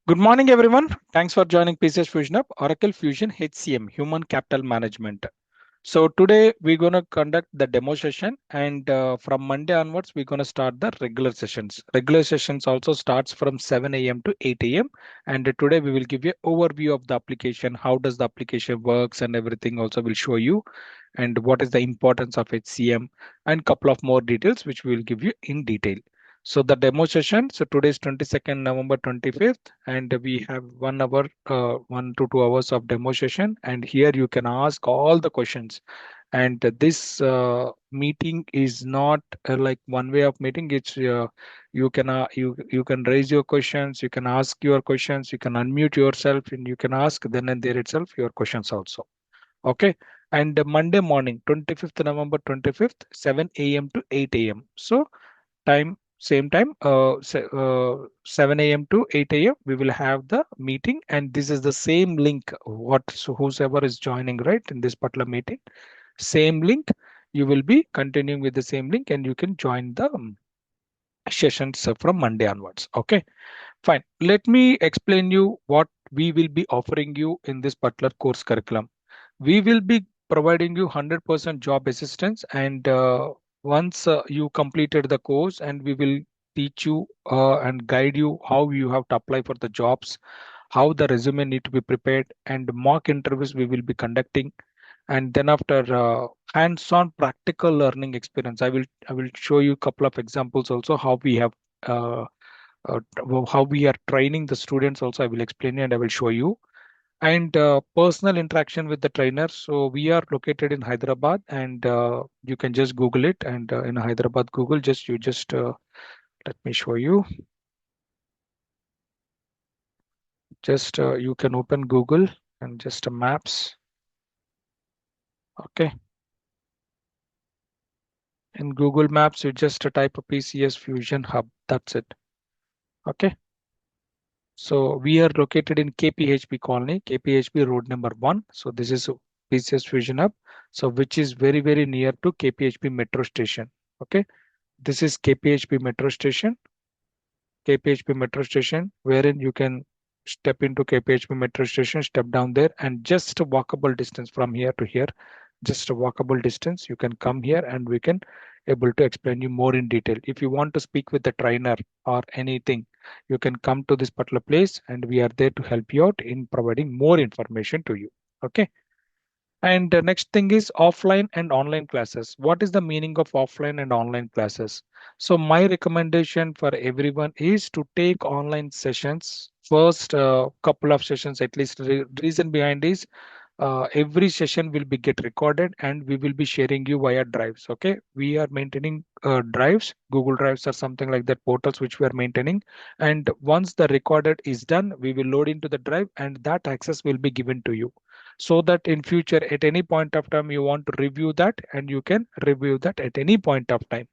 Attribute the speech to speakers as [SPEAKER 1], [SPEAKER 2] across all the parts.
[SPEAKER 1] Good morning, everyone. Thanks for joining PCS Fusion Up, Oracle Fusion HCM, Human Capital Management. So today we're going to conduct the demo session, and from Monday onwards, we're going to start the regular sessions. Regular sessions also starts from 7 a.m. to 8 a.m. And today we will give you overview of the application, how does the application works and everything also will show you, and what is the importance of HCM, and couple of more details which we will give you in detail. So the demo session, so today is 22nd November 25th, and we have 1 hour, 1 to 2 hours of demo session. And here you can ask all the questions. And this meeting is not like one way of meeting. It's you can raise your questions, you can ask your questions, you can unmute yourself, and you can ask then and there itself your questions also. Okay. And Monday morning, 25th November 25th, 7 a.m. to 8 a.m. So time same time 7 a.m. to 8 a.m. we will have the meeting, and this is the same link what so whosoever is joining right in this particular meeting, same link. You will be continuing with the same link, and you can join the sessions from Monday onwards. Okay, fine. Let me explain you what we will be offering you in this particular course curriculum. We will be providing you 100% job assistance, and once you completed the course, and we will teach you and guide you how you have to apply for the jobs, how the resume need to be prepared, and mock interviews we will be conducting. And then after hands-on practical learning experience, I will show you a couple of examples also how we have uh, how we are training the students also. I will explain you and I will show you. And personal interaction with the trainer. So we are located in Hyderabad, and you can just Google it. And in Hyderabad, Google, just let me show you. Just you can open Google and just maps. Okay. In Google Maps, you just type a PCS Fusion Hub. That's it. Okay. So we are located in KPHP colony, KPHP road number 1. So this is PCS Fusion Hub. So which is very, very near to KPHP metro station. Okay. This is KPHP metro station, wherein you can step into KPHP metro station, step down there, and just a walkable distance from here to here, just a walkable distance. You can come here, and we can able to explain you more in detail. If you want to speak with the trainer or anything, you can come to this particular place, and we are there to help you out in providing more information to you. Okay. And the next thing is offline and online classes. What is the meaning of offline and online classes? So my recommendation for everyone is to take online sessions. First couple of sessions, at least. Reason behind is every session will be get recorded, and we will be sharing you via drives. Okay, we are maintaining drives, Google drives or something like that, portals which we are maintaining. And once the recorded is done, we will load into the drive, and that access will be given to you, so that in future at any point of time you want to review that, and you can review that at any point of time.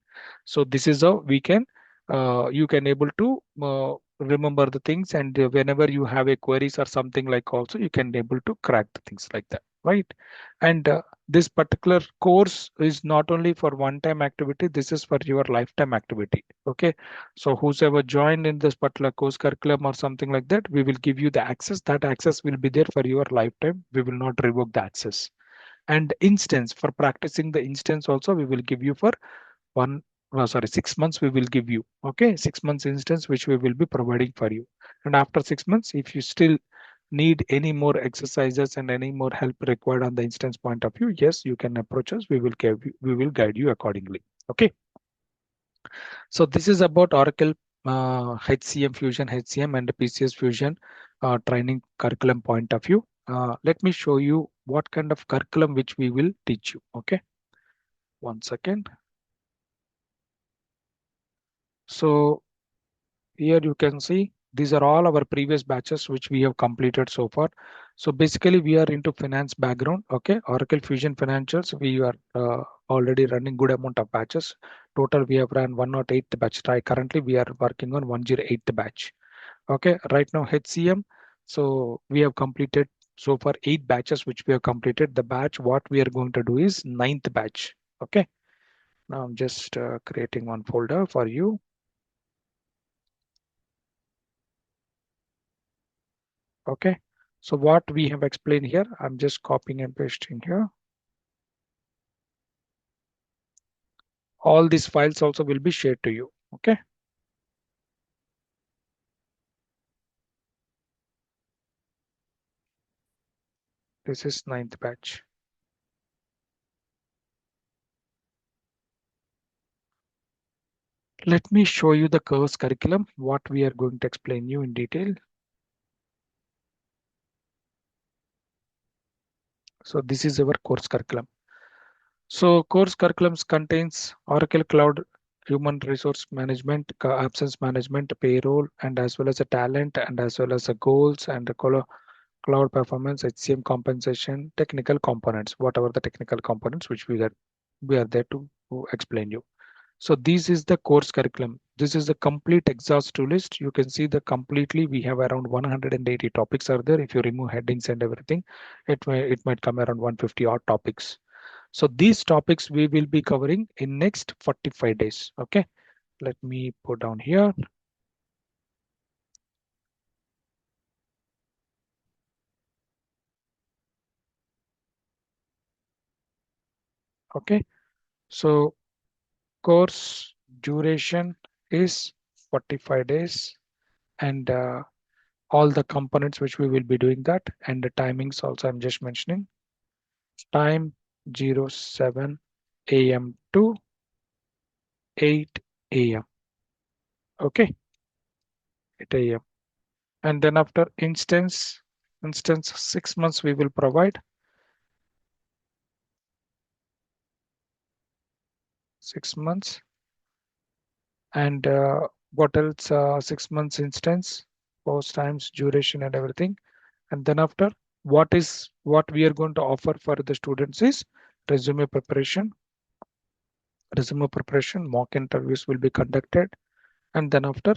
[SPEAKER 1] So this is how we can you can able to remember the things, and whenever you have a queries or something like, also you can able to crack the things like that, right? And this particular course is not only for one time activity, this is for your lifetime activity. Okay, so whosoever joined in this particular course curriculum or something like that, we will give you the access. That access will be there for your lifetime. We will not revoke the access. And instance, for practicing the instance also, we will give you for one no, sorry, 6 months we will give you. Okay, 6 months instance which we will be providing for you. And after 6 months, if you still need any more exercises and any more help required on the instance point of view, yes, you can approach us. We will guide you accordingly. Okay. So this is about Oracle HCM Fusion, HCM and PCS Fusion training curriculum point of view. Let me show you what kind of curriculum which we will teach you. Okay, one second. So here you can see these are all our previous batches which we have completed so far. So basically we are into finance background. Okay, Oracle Fusion Financials. We are already running good amount of batches. Total we have run 108 batch. Currently we are working on 108th batch. Okay, right now HCM. So we have completed so far 8 batches which we have completed. The batch what we are going to do is ninth batch. Okay, now I'm just creating one folder for you. Okay. So what we have explained here, I'm just copying and pasting here. All these files also will be shared to you. Okay. This is ninth batch. Let me show you the course curriculum, what we are going to explain you in detail. So this is our course curriculum. So course curriculums contains Oracle Cloud Human Resource Management, absence management, payroll, and as well as a talent, and as well as the goals and the cloud performance, HCM compensation, technical components, whatever the technical components which we are there to explain you. So this is the course curriculum. This is the complete exhaustive list. You can see the completely we have around 180 topics are there. If you remove headings and everything, it might come around 150 odd topics. So these topics we will be covering in next 45 days. Okay. Let me put down here. Okay. So course duration is 45 days, and all the components which we will be doing that, and the timings also I'm just mentioning. Time 07 a.m. to 8 a.m. Okay, 8 a.m. And then after instance 6 months we will provide 6 months. And what else? 6 months instance, post times, duration, and everything. And then after, what we are going to offer for the students is resume preparation. Resume preparation, mock interviews will be conducted, and then after,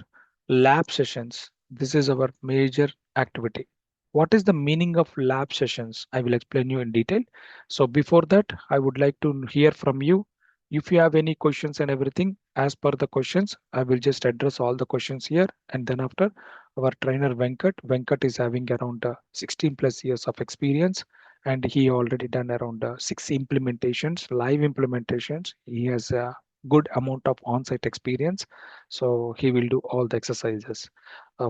[SPEAKER 1] lab sessions. This is our major activity. What is the meaning of lab sessions? I will explain you in detail. So before that, I would like to hear from you. If you have any questions and everything, as per the questions, I will just address all the questions here. And then after, our trainer Venkat is having around 16 plus years of experience, and he already done around 6 implementations, live implementations. He has a good amount of on-site experience, so he will do all the exercises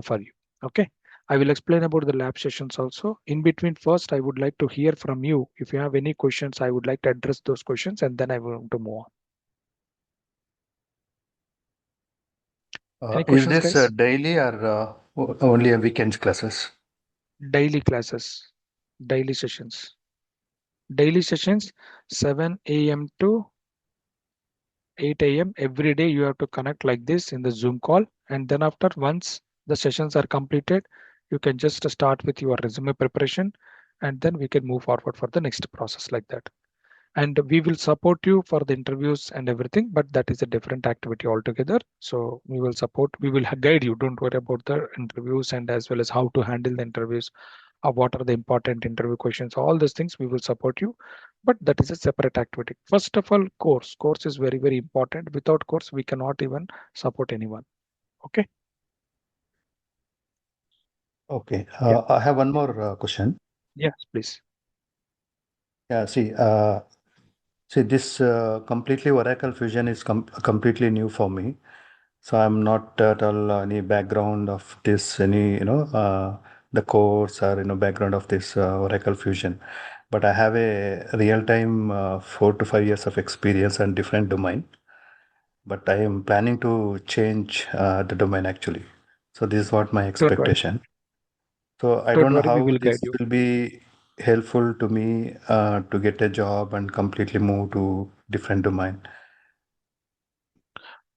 [SPEAKER 1] for you. Okay. I will explain about the lab sessions also. In between, first, I would like to hear from you. If you have any questions, I would like to address those questions, and then I want to move on. Any
[SPEAKER 2] Is
[SPEAKER 1] questions,
[SPEAKER 2] this
[SPEAKER 1] guys?
[SPEAKER 2] daily or only a weekend classes?
[SPEAKER 1] Daily classes, daily sessions. Daily sessions, 7 a.m. to 8 a.m. every day. You have to connect like this in the Zoom call. And then after, once the sessions are completed, you can just start with your resume preparation, and then we can move forward for the next process like that. And we will support you for the interviews and everything, but that is a different activity altogether. So we will guide you. Don't worry about the interviews, and as well as how to handle the interviews, what are the important interview questions, all these things we will support you, but that is a separate activity. First of all, course is very, very important. Without course we cannot even support anyone. Okay.
[SPEAKER 2] Okay.
[SPEAKER 1] Yeah.
[SPEAKER 2] I have one more question.
[SPEAKER 1] Yes, please.
[SPEAKER 2] Yeah. See, this completely Oracle Fusion is completely new for me. So I'm not at all any background of this, the course or background of this Oracle Fusion. But I have a real-time 4 to 5 years of experience and different domain. But I am planning to change the domain actually. So this is what my
[SPEAKER 1] Don't worry.
[SPEAKER 2] expectation. So I
[SPEAKER 1] Don't
[SPEAKER 2] don't know
[SPEAKER 1] worry, we
[SPEAKER 2] how
[SPEAKER 1] will
[SPEAKER 2] this
[SPEAKER 1] guide you.
[SPEAKER 2] will be helpful to me to get a job and completely move to different domain.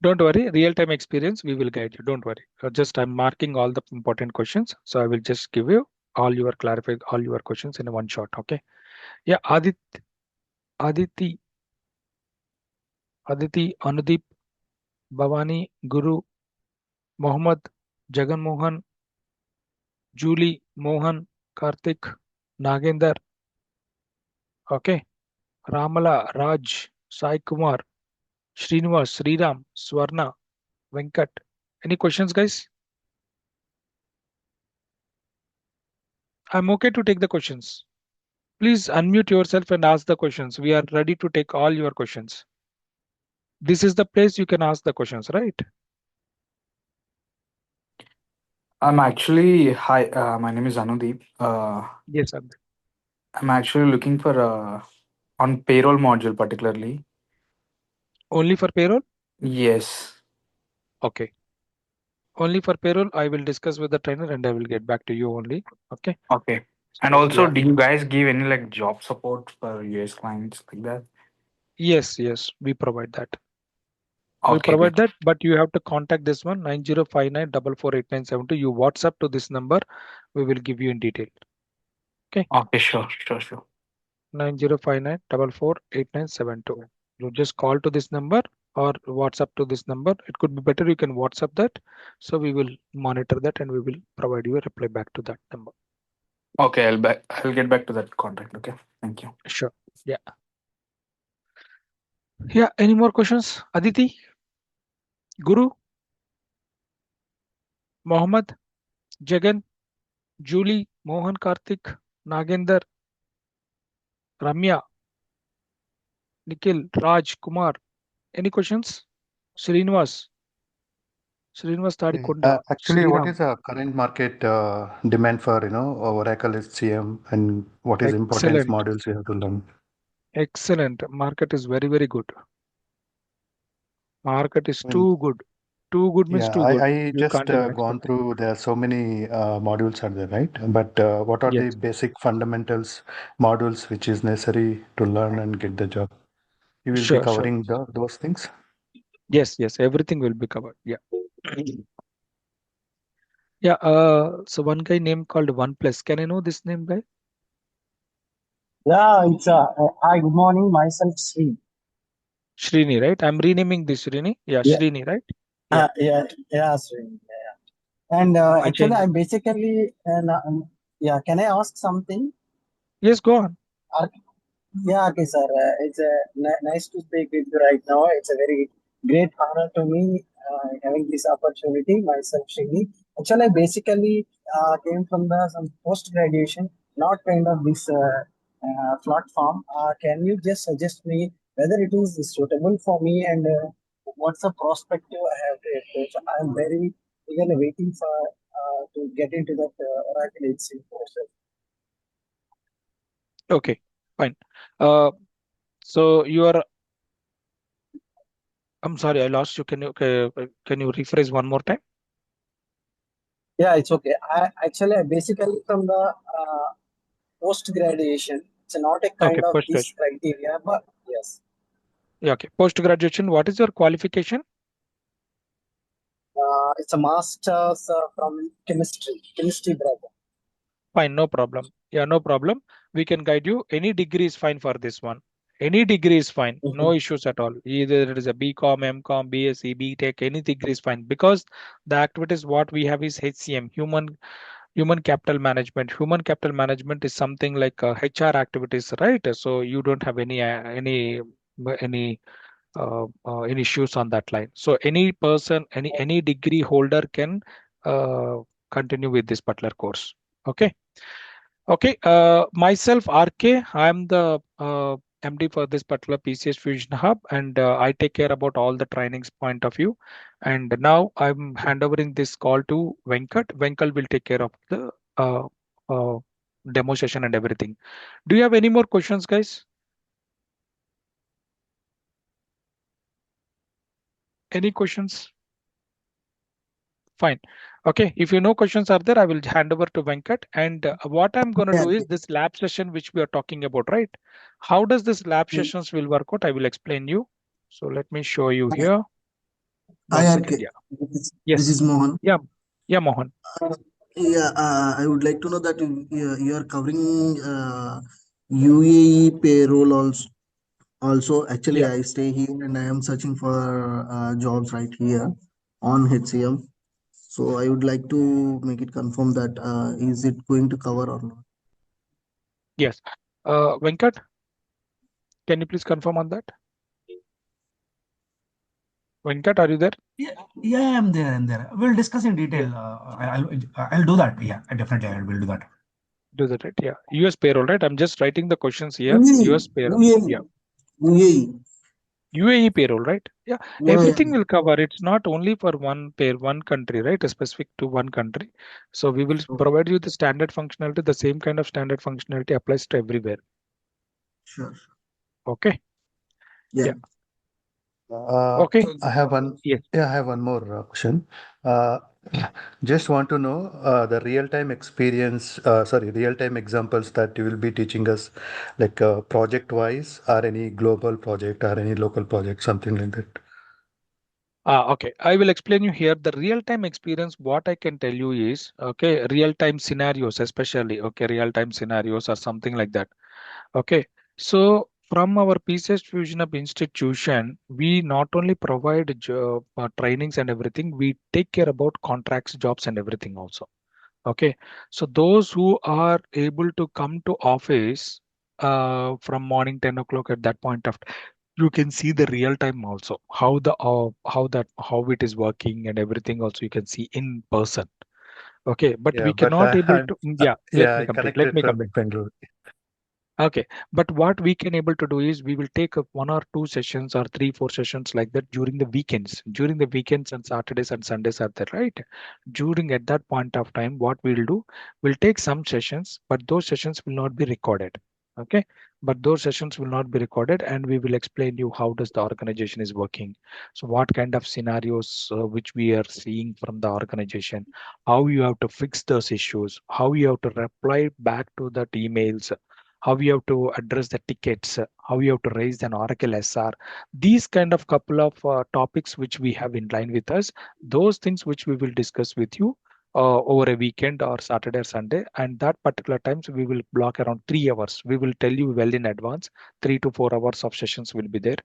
[SPEAKER 1] Don't worry, real time experience, we will guide you. Don't worry. Just I'm marking all the important questions, so I will just give you all your questions in one shot. Okay. Yeah, Aditi, Anudeep, Bhavani, Guru, Mohammed, Jagan Mohan, Julie, Mohan, Karthik, Nagender, okay, Ramala, Raj, Sai Kumar, Srinivas, Sriram, Swarna, Venkat. Any questions, guys? I'm okay to take the questions. Please unmute yourself and ask the questions. We are ready to take all your questions. This is the place you can ask the questions, right?
[SPEAKER 3] My name is Anudeep.
[SPEAKER 1] Yes, sir.
[SPEAKER 3] I'm actually looking for on payroll module particularly.
[SPEAKER 1] Only for payroll?
[SPEAKER 3] Yes.
[SPEAKER 1] Okay. Only for payroll, I will discuss with the trainer and I will get back to you only. Okay.
[SPEAKER 3] Okay. And
[SPEAKER 1] So
[SPEAKER 3] also,
[SPEAKER 1] yeah.
[SPEAKER 3] do you guys give any like job support for US clients like that?
[SPEAKER 1] Yes, we provide that. We
[SPEAKER 3] Okay,
[SPEAKER 1] provide
[SPEAKER 3] good.
[SPEAKER 1] that, but you have to contact this one 9059448972. You WhatsApp to this number. We will give you in detail. Okay.
[SPEAKER 3] Okay, sure.
[SPEAKER 1] 9059448972. You just call to this number or WhatsApp to this number. It could be better you can WhatsApp that. So we will monitor that and we will provide you a reply back to that number.
[SPEAKER 3] Okay, I'll get back to that contact. Okay. Thank you.
[SPEAKER 1] Sure. Yeah. Yeah. Any more questions? Aditi, Guru, Mohammed, Jagan, Julie, Mohan, Karthik, Nagender, Ramya, Nikhil, Raj, Kumar. Any questions? Srinivas, Srinivas Tadikonda,
[SPEAKER 2] Actually, what
[SPEAKER 1] Sriram.
[SPEAKER 2] is the current market demand for, Oracle HCM, and what is importance
[SPEAKER 1] Excellent.
[SPEAKER 2] modules we have to learn?
[SPEAKER 1] Excellent. Market is very, very good. Market is
[SPEAKER 2] I mean,
[SPEAKER 1] too good. Too good means
[SPEAKER 2] yeah,
[SPEAKER 1] too good.
[SPEAKER 2] I
[SPEAKER 1] You
[SPEAKER 2] just
[SPEAKER 1] can't even
[SPEAKER 2] gone
[SPEAKER 1] expect it.
[SPEAKER 2] through, there are so many modules are there, right? But what are the
[SPEAKER 1] Yes.
[SPEAKER 2] basic fundamentals modules which is necessary to learn and get the job? You will be
[SPEAKER 1] Sure.
[SPEAKER 2] covering those things?
[SPEAKER 1] Yes. Everything will be covered. Yeah. Yeah. So one guy name called OnePlus. Can I know this name, guy?
[SPEAKER 4] Yeah, it's hi, good morning. Myself, Sri.
[SPEAKER 1] Srini, right? I'm renaming this Srini. Yeah,
[SPEAKER 4] Yeah,
[SPEAKER 1] Srini, right? Yeah.
[SPEAKER 4] yeah, Sri. And
[SPEAKER 1] I
[SPEAKER 4] actually,
[SPEAKER 1] changed
[SPEAKER 4] I
[SPEAKER 1] it.
[SPEAKER 4] basically, yeah, can I ask something?
[SPEAKER 1] Yes, go on.
[SPEAKER 4] Uh, Yeah, okay, sir. It's nice to speak with you right now. It's a very great honor to me having this opportunity. Myself, Shini. Actually, I basically came from the some post graduation, not kind of this platform. Can you just suggest me whether it is suitable for me and what's the perspective I have to approach? I'm very eagerly waiting for to get into that Oracle HCM process.
[SPEAKER 1] Okay, fine. Uh, so you are, I'm sorry, I lost you. Can you rephrase one more time?
[SPEAKER 4] Yeah, it's okay. I basically from the post graduation. It's not a
[SPEAKER 1] Okay,
[SPEAKER 4] kind of
[SPEAKER 1] post
[SPEAKER 4] this
[SPEAKER 1] graduation.
[SPEAKER 4] criteria, but yes,
[SPEAKER 1] Yeah, okay. Post graduation, what is your qualification?
[SPEAKER 4] it's a master's from chemistry brother.
[SPEAKER 1] Fine, no problem. Yeah, no problem. We can guide you. Any degree is fine for this one. Any degree is fine. No
[SPEAKER 4] Mhm.
[SPEAKER 1] issues at all. Either it is a BCom, MCom, BSc, BTech, any degree is fine because the activities what we have is HCM, human capital management. Human capital management is something like HR activities, right? So you don't have any issues on that line. So any person, any degree holder can uh, continue with this particular course. Okay. Okay, myself, RK, I'm the MD for this particular PCS Fusion Hub, and I take care about all the trainings point of view. And now I'm handovering this call to Venkat. Venkat will take care of the uh, demo session and everything. Do you have any more questions, guys? Any questions? Fine. Okay. If you know questions are there, I will hand over to Venkat. And what I'm going to
[SPEAKER 4] Yeah,
[SPEAKER 1] do is this lab session, which we are talking about, right? How does this lab
[SPEAKER 4] okay.
[SPEAKER 1] sessions will work out? I will explain you. So let me show you here.
[SPEAKER 4] Hi,
[SPEAKER 1] One
[SPEAKER 4] RK.
[SPEAKER 1] second. Yeah.
[SPEAKER 4] This
[SPEAKER 1] Yes.
[SPEAKER 4] is Mohan.
[SPEAKER 1] Yeah. Yeah, Mohan.
[SPEAKER 4] Yeah, I would like to know that you are covering UAE payroll also. Also, actually,
[SPEAKER 1] Yeah.
[SPEAKER 4] I stay here and I am searching for jobs right here on HCM. So I would like to make it confirm that is it going to cover or not?
[SPEAKER 1] Yes. Venkat, can you please confirm on that? Venkat, are you there?
[SPEAKER 5] Yeah, I'm there. We'll discuss in
[SPEAKER 1] Yeah.
[SPEAKER 5] detail. I'll do that. Yeah, definitely I will do that.
[SPEAKER 1] Do that, right? Yeah. US payroll, right? I'm just writing the questions here.
[SPEAKER 5] UAE,
[SPEAKER 1] US payroll.
[SPEAKER 5] UAE,
[SPEAKER 1] Yeah.
[SPEAKER 5] UAE.
[SPEAKER 1] UAE payroll, right? Yeah.
[SPEAKER 5] Yeah, yeah.
[SPEAKER 1] Everything will cover. It's not only for one country, right? Specific to one country. So we will
[SPEAKER 5] Sure,
[SPEAKER 1] provide you the standard functionality. The same kind of standard functionality applies to everywhere.
[SPEAKER 5] sure.
[SPEAKER 1] Okay.
[SPEAKER 5] Yeah.
[SPEAKER 1] Yeah.
[SPEAKER 2] Uh,
[SPEAKER 1] Okay.
[SPEAKER 3] So
[SPEAKER 2] I have one.
[SPEAKER 1] Yes.
[SPEAKER 2] Yeah, I have one more question. Uh, just want to know the real-time experience. Sorry, real-time examples that you will be teaching us, like project-wise, or any global project, or any local project, something like that.
[SPEAKER 1] Okay. I will explain you here the real-time experience. What I can tell you is, okay, real-time scenarios, especially, okay, real-time scenarios or something like that. Okay. So from our PCS Fusion Hub institution, we not only provide job, trainings and everything, we take care about contracts, jobs and everything also. Okay. So those who are able to come to office from morning 10 o'clock at that point of you can see the real time also how it is working and everything also you can see in person. Okay, but
[SPEAKER 2] Yeah,
[SPEAKER 1] we
[SPEAKER 2] but
[SPEAKER 1] cannot able
[SPEAKER 2] I'm
[SPEAKER 1] to yeah, let
[SPEAKER 2] yeah,
[SPEAKER 1] me
[SPEAKER 2] I
[SPEAKER 1] complete let
[SPEAKER 2] connected
[SPEAKER 1] me complete.
[SPEAKER 2] from Bangalore.
[SPEAKER 1] Okay, but what we can able to do is we will take up 1 or 2 sessions or 3 4 sessions like that during the weekends. During the weekends and Saturdays and Sundays are there, right? During at that point of time, what we'll do, we'll take some sessions, but those sessions will not be recorded. Okay, but those sessions will not be recorded, and we will explain you how does the organization is working. So what kind of scenarios which we are seeing from the organization, how you have to fix those issues, how you have to reply back to that emails, how you have to address the tickets, how you have to raise an Oracle SR. These kind of couple of topics which we have in line with us, those things which we will discuss with you over a weekend or Saturday or Sunday. And that particular times we will block around 3 hours. We will tell you well in advance, 3 to 4 hours of sessions will be there.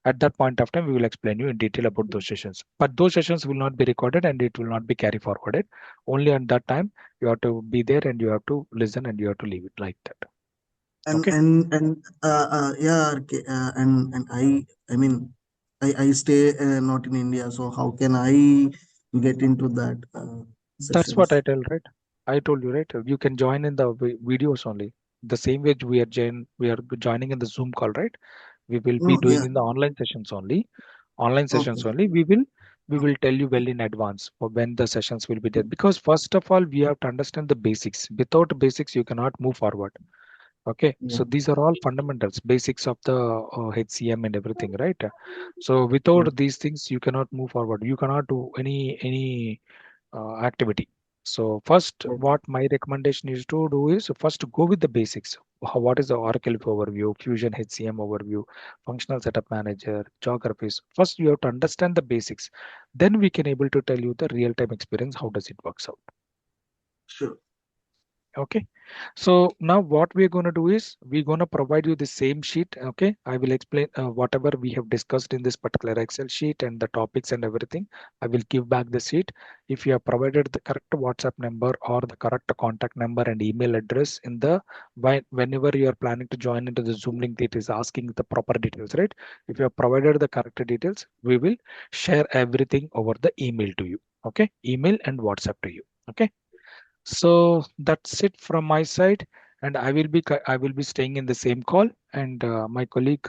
[SPEAKER 1] At that point of time, we will explain you in detail about those sessions. But those sessions will not be recorded and it will not be carry forwarded. Only at that time, you have to be there and you have to listen and you have to leave it like that.
[SPEAKER 5] And
[SPEAKER 1] Okay.
[SPEAKER 5] yeah, okay, I mean, I stay not in India, so how can I get into that
[SPEAKER 1] That's what
[SPEAKER 5] sessions?
[SPEAKER 1] I tell, right? I told you, right? You can join in the videos only. The same way we are joining in the Zoom call, right? We will be
[SPEAKER 5] Oh,
[SPEAKER 1] doing
[SPEAKER 5] yeah.
[SPEAKER 1] in the online sessions only. Online sessions
[SPEAKER 5] Okay.
[SPEAKER 1] only. We will tell you well in advance for when the sessions will be there. Because first of all, we have to understand the basics. Without basics, you cannot move forward. Okay,
[SPEAKER 5] Yeah.
[SPEAKER 1] so these are all fundamentals, basics of the HCM and everything, right? So without these things, you cannot move forward. You cannot do any activity. So first,
[SPEAKER 5] Yeah.
[SPEAKER 1] what my recommendation is to do is first to go with the basics. What is the Oracle overview, Fusion HCM overview, functional setup manager, geographies. First, you have to understand the basics. Then we can able to tell you the real-time experience. How does it works out?
[SPEAKER 5] Sure.
[SPEAKER 1] Okay, so now what we're going to do is we're going to provide you the same sheet. Okay, I will explain whatever we have discussed in this particular Excel sheet and the topics and everything. I will give back the sheet. If you have provided the correct WhatsApp number or the correct contact number and email address in the whenever you are planning to join into the Zoom link, it is asking the proper details, right? If you have provided the correct details, we will share everything over the email to you. Okay, email and WhatsApp to you. Okay. So that's it from my side, and I will be staying in the same call, and my colleague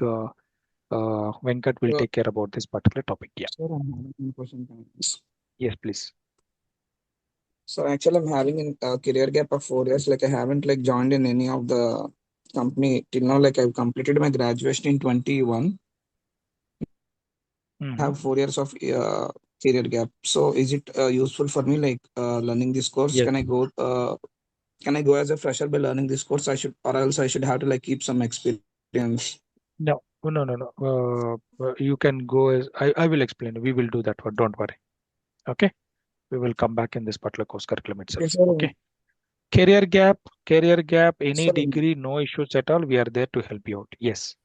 [SPEAKER 1] Venkat will
[SPEAKER 3] So,
[SPEAKER 1] take care about this particular topic. Yeah.
[SPEAKER 3] sir, I'm having one question. Can I ask?
[SPEAKER 1] Yes, please.
[SPEAKER 3] So actually, I'm having a career gap of 4 years. Like I haven't like joined in any of the company till now. Like I've completed my graduation in 21.
[SPEAKER 1] Hmm.
[SPEAKER 3] Have 4 years of career gap. So is it useful for me like learning this course?
[SPEAKER 1] Yes.
[SPEAKER 3] Can I go as a fresher by learning this course? I should, or else I should have to like keep some experience.
[SPEAKER 1] No. No. No. No. You can go as I will explain. We will do that one. Don't worry. Okay. We will come back in this particular course curriculum
[SPEAKER 3] Okay,
[SPEAKER 1] itself.
[SPEAKER 3] sir.
[SPEAKER 1] Okay. Career gap. Career gap. Any
[SPEAKER 3] Sir,
[SPEAKER 1] degree. No issues at all. We are there to help you out. Yes.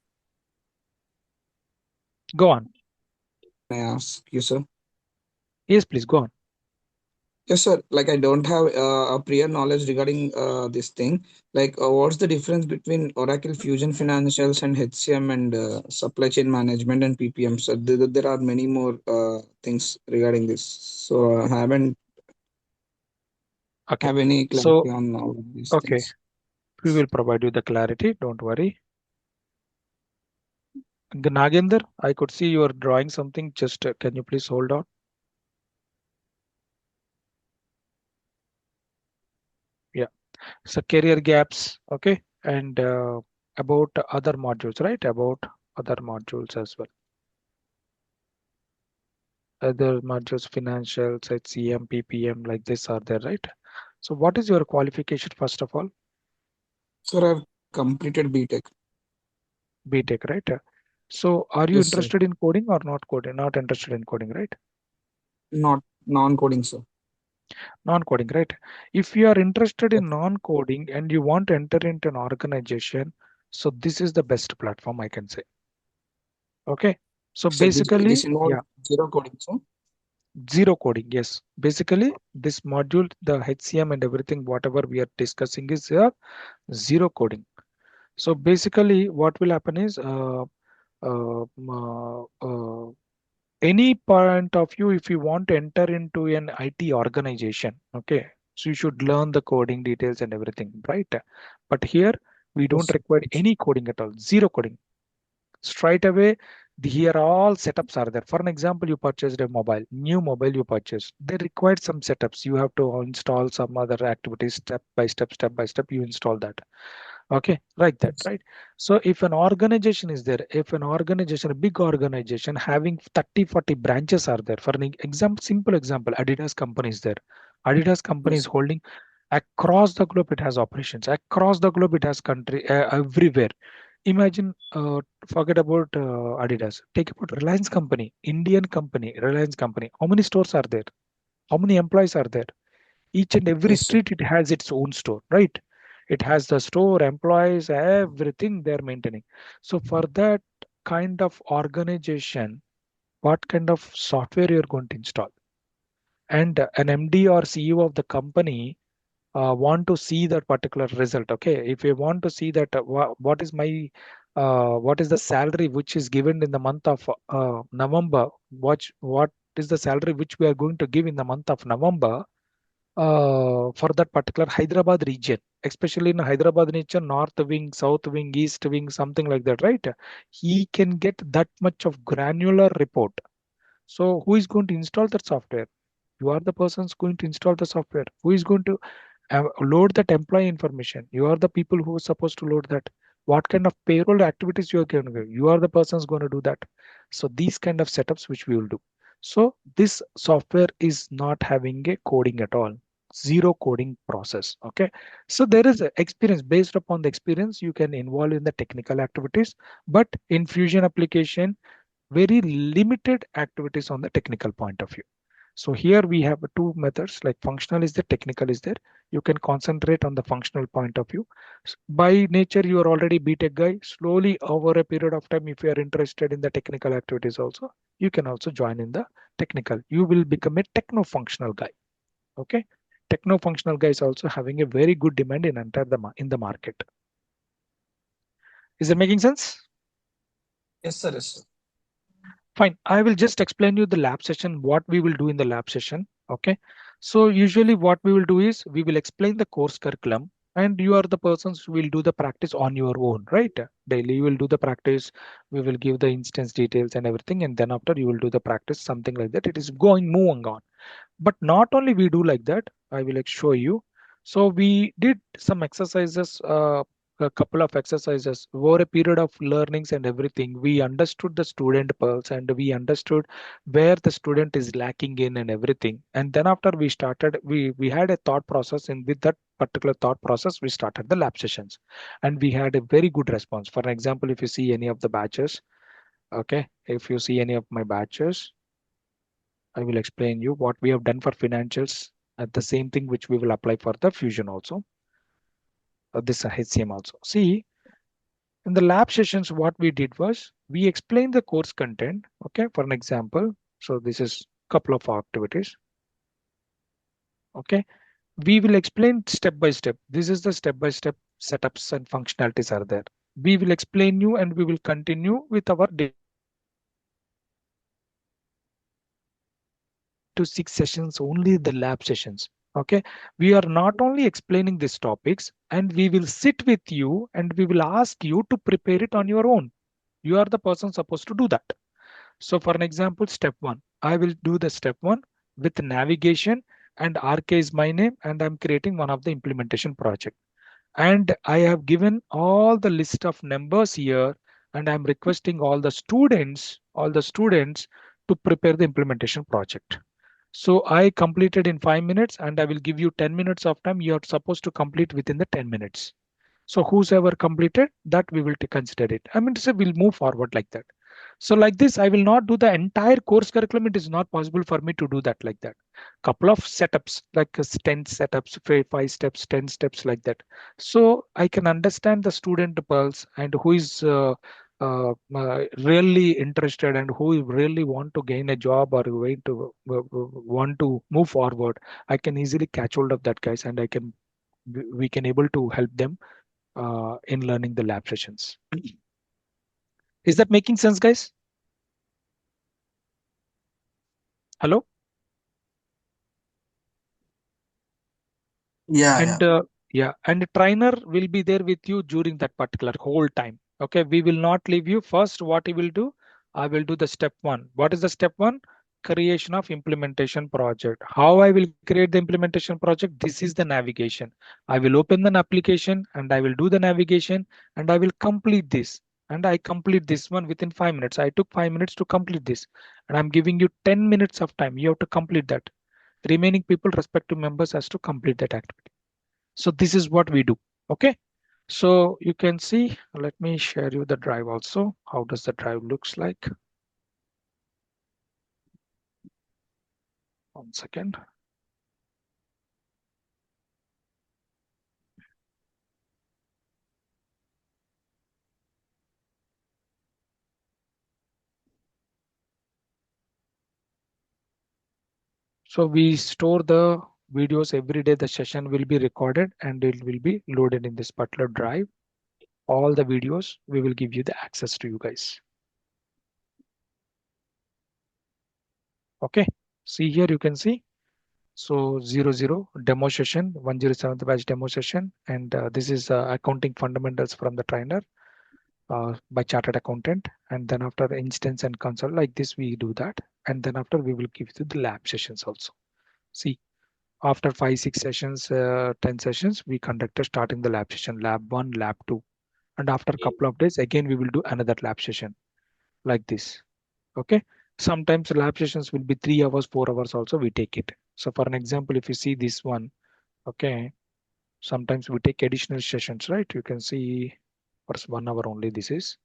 [SPEAKER 1] Go on.
[SPEAKER 3] may I ask you, sir?
[SPEAKER 1] Yes, please go on.
[SPEAKER 3] Yes, sir. Like I don't have a prior knowledge regarding this thing. Like, what's the difference between Oracle Fusion Financials and HCM and supply chain management and PPM? So there are many more things regarding this. So I haven't
[SPEAKER 1] Okay.
[SPEAKER 3] have any
[SPEAKER 1] So
[SPEAKER 3] clarity on all of these
[SPEAKER 1] okay.
[SPEAKER 3] things.
[SPEAKER 1] We will provide you the clarity, don't worry. Nagendra, I could see you are drawing something. Just can you please hold on? Yeah. So career gaps, okay, and about other modules, right? About other modules as well. Other modules, financials, HCM, PPM, like this are there, right? So what is your qualification first of all?
[SPEAKER 3] Sir, I've completed BTech.
[SPEAKER 1] BTech, right? So are you
[SPEAKER 3] Yes, sir.
[SPEAKER 1] interested in coding or not coding? Not interested in coding, right?
[SPEAKER 3] Not non-coding, sir.
[SPEAKER 1] Non-coding, right? If you are interested
[SPEAKER 3] Yes.
[SPEAKER 1] in non-coding and you want to enter into an organization, so this is the best platform I can say. Okay. So
[SPEAKER 3] So this
[SPEAKER 1] basically,
[SPEAKER 3] involves
[SPEAKER 1] yeah,
[SPEAKER 3] zero coding, sir.
[SPEAKER 1] zero coding. Yes. Basically, this module, the HCM and everything, whatever we are discussing is zero coding. So basically, what will happen is uh, uh, uh, any point of view, if you want to enter into an IT organization, okay, so you should learn the coding details and everything, right? But here we don't
[SPEAKER 3] Yes.
[SPEAKER 1] require any coding at all, zero coding. Straight away, here all setups are there. For an example, you purchased a mobile, new mobile you purchased. They required some setups. You have to install some other activities step by step. You install that. Okay, like that,
[SPEAKER 3] Yes.
[SPEAKER 1] right? So if an organization is there, if an organization, a big organization having 30, 40 branches are there, for an example, simple example, Adidas company is there. Adidas company is
[SPEAKER 3] Yes.
[SPEAKER 1] holding across the globe, it has operations. Across the globe, it has country everywhere. Imagine, forget about Adidas. Take about Reliance company, Indian company, Reliance company. How many stores are there? How many employees are there? Each and every
[SPEAKER 3] Yes, sir.
[SPEAKER 1] street it has its own store, right? It has the store, employees, everything they're maintaining. So for that kind of organization, what kind of software you're going to install? And an MD or CEO of the company want to see that particular result. Okay, if you want to see that what is my what is the salary which is given in the month of November, what is the salary which we are going to give in the month of November for that particular Hyderabad region, especially in Hyderabad region, north wing, south wing, east wing, something like that, right? He can get that much of granular report. So who is going to install that software? You are the persons going to install the software. Who is going to load that employee information? You are the people who are supposed to load that. What kind of payroll activities you are going to do? You are the persons going to do that. So these kind of setups which we will do. So this software is not having a coding at all. Zero coding process. Okay. So there is a experience. Based upon the experience, you can involve in the technical activities, but in Fusion application, very limited activities on the technical point of view. So here we have two methods, like functional is there, technical is there. You can concentrate on the functional point of view. By nature, you are already BTech guy. Slowly over a period of time, if you are interested in the technical activities also, you can also join in the technical. You will become a techno-functional guy. Okay. Techno-functional guy is also having a very good demand in the market. Is it making sense?
[SPEAKER 3] Yes, sir. Yes, sir.
[SPEAKER 1] Fine. I will just explain you the lab session, what we will do in the lab session. Okay. So usually what we will do is we will explain the course curriculum and you are the persons who will do the practice on your own, right? Daily you will do the practice. We will give the instance details and everything. And then after you will do the practice, something like that. It is moving on. But not only we do like that, I will show you. So we did some exercises, a couple of exercises over a period of learnings and everything. We understood the student pulse and we understood where the student is lacking in and everything. And then after we started, we had a thought process, and with that particular thought process, we started the lab sessions, and we had a very good response. For example, if you see any of the batches, okay, if you see any of my batches, I will explain you what we have done for financials at the same thing which we will apply for the fusion also, this HCM also. See, in the lab sessions, what we did was we explained the course content. Okay, for an example, so this is couple of activities. Okay, we will explain step by step. This is the step by step setups and functionalities are there. We will explain you and we will continue with our day to 6 sessions, only the lab sessions. Okay, we are not only explaining these topics, and we will sit with you and we will ask you to prepare it on your own. You are the person supposed to do that. So for an example, step one, I will do the step one with navigation, and RK is my name, and I'm creating one of the implementation project. And I have given all the list of numbers here, and I'm requesting all the students to prepare the implementation project. So I completed in 5 minutes, and I will give you 10 minutes of time. You are supposed to complete within the 10 minutes. So whosoever completed that, we will consider it. I mean to say, we'll move forward like that. So like this, I will not do the entire course curriculum. It is not possible for me to do that like that. Couple of setups, like 10 setups, 5 steps, 10 steps like that. So I can understand the student pulse and who is really interested and who really want to gain a job or want to move forward. I can easily catch hold of that guys, and we can able to help them in learning the lab sessions. Is that making sense, guys? Hello?
[SPEAKER 5] Yeah, yeah.
[SPEAKER 1] And yeah, and the trainer will be there with you during that particular whole time. Okay, we will not leave you. First, what he will do, I will do the step one. What is the step one? Creation of implementation project. How I will create the implementation project? This is the navigation. I will open an application and I will do the navigation, and I will complete this. And I complete this one within 5 minutes. I took 5 minutes to complete this, and I'm giving you 10 minutes of time. You have to complete that. Remaining people, respective members, has to complete that activity. So this is what we do. Okay, so you can see, let me share you the drive also. How does the drive looks like? 1 second. So we store the videos every day. The session will be recorded and it will be loaded in this particular drive. All the videos, we will give you the access to you guys. Okay, see here, you can see. So 00 demo session, 107th batch demo session. And this is accounting fundamentals from the trainer by chartered accountant. And then after the instance and console like this, we do that. And then after we will give you the lab sessions also. See, after 5, 6 sessions, 10 sessions, we conducted starting the lab session, lab 1, lab 2. And after a couple of days, again, we will do another lab session like this. Okay. Sometimes lab sessions will be 3 hours, 4 hours also, we take it. So for an example, if you see this one, okay, sometimes we take additional sessions, right? You can see for 1 hour only this is.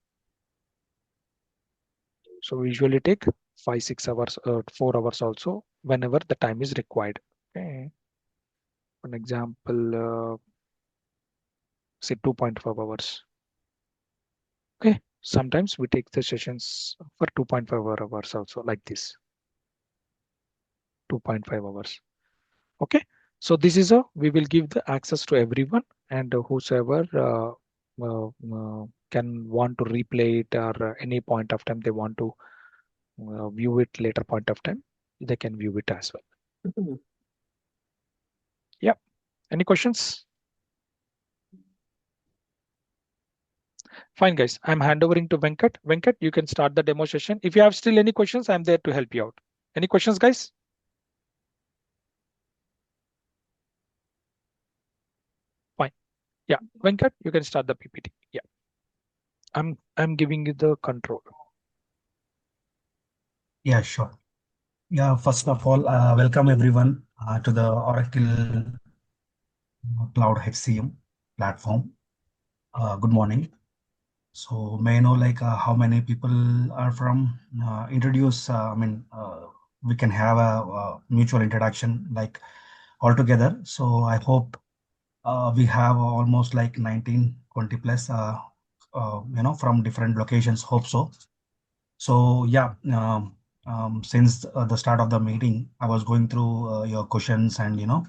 [SPEAKER 1] So we usually take 5, 6 hours, 4 hours also, whenever the time is required. Okay. For an example, say 2.5 hours. Okay. Sometimes we take the sessions for 2.5 hours also, like this. 2.5 hours. Okay. So this is we will give the access to everyone, and whosoever can want to replay it, or any point of time they want to view it later point of time, they can view it as well. Yeah. Any questions? Fine, guys. I'm handovering to Venkat. Venkat, you can start the demo session. If you have still any questions, I'm there to help you out. Any questions, guys? Fine. Yeah, Venkat, you can start the PPT. Yeah, I'm giving you the control.
[SPEAKER 6] Yeah, sure. Yeah, first of all, welcome everyone to the Oracle Cloud HCM platform. Good morning. So may I know like how many people are from? Introduce. We can have a mutual introduction like all together. So I hope we have almost like 19, 20 plus. From different locations. Hope so. So yeah, since the start of the meeting, I was going through your questions and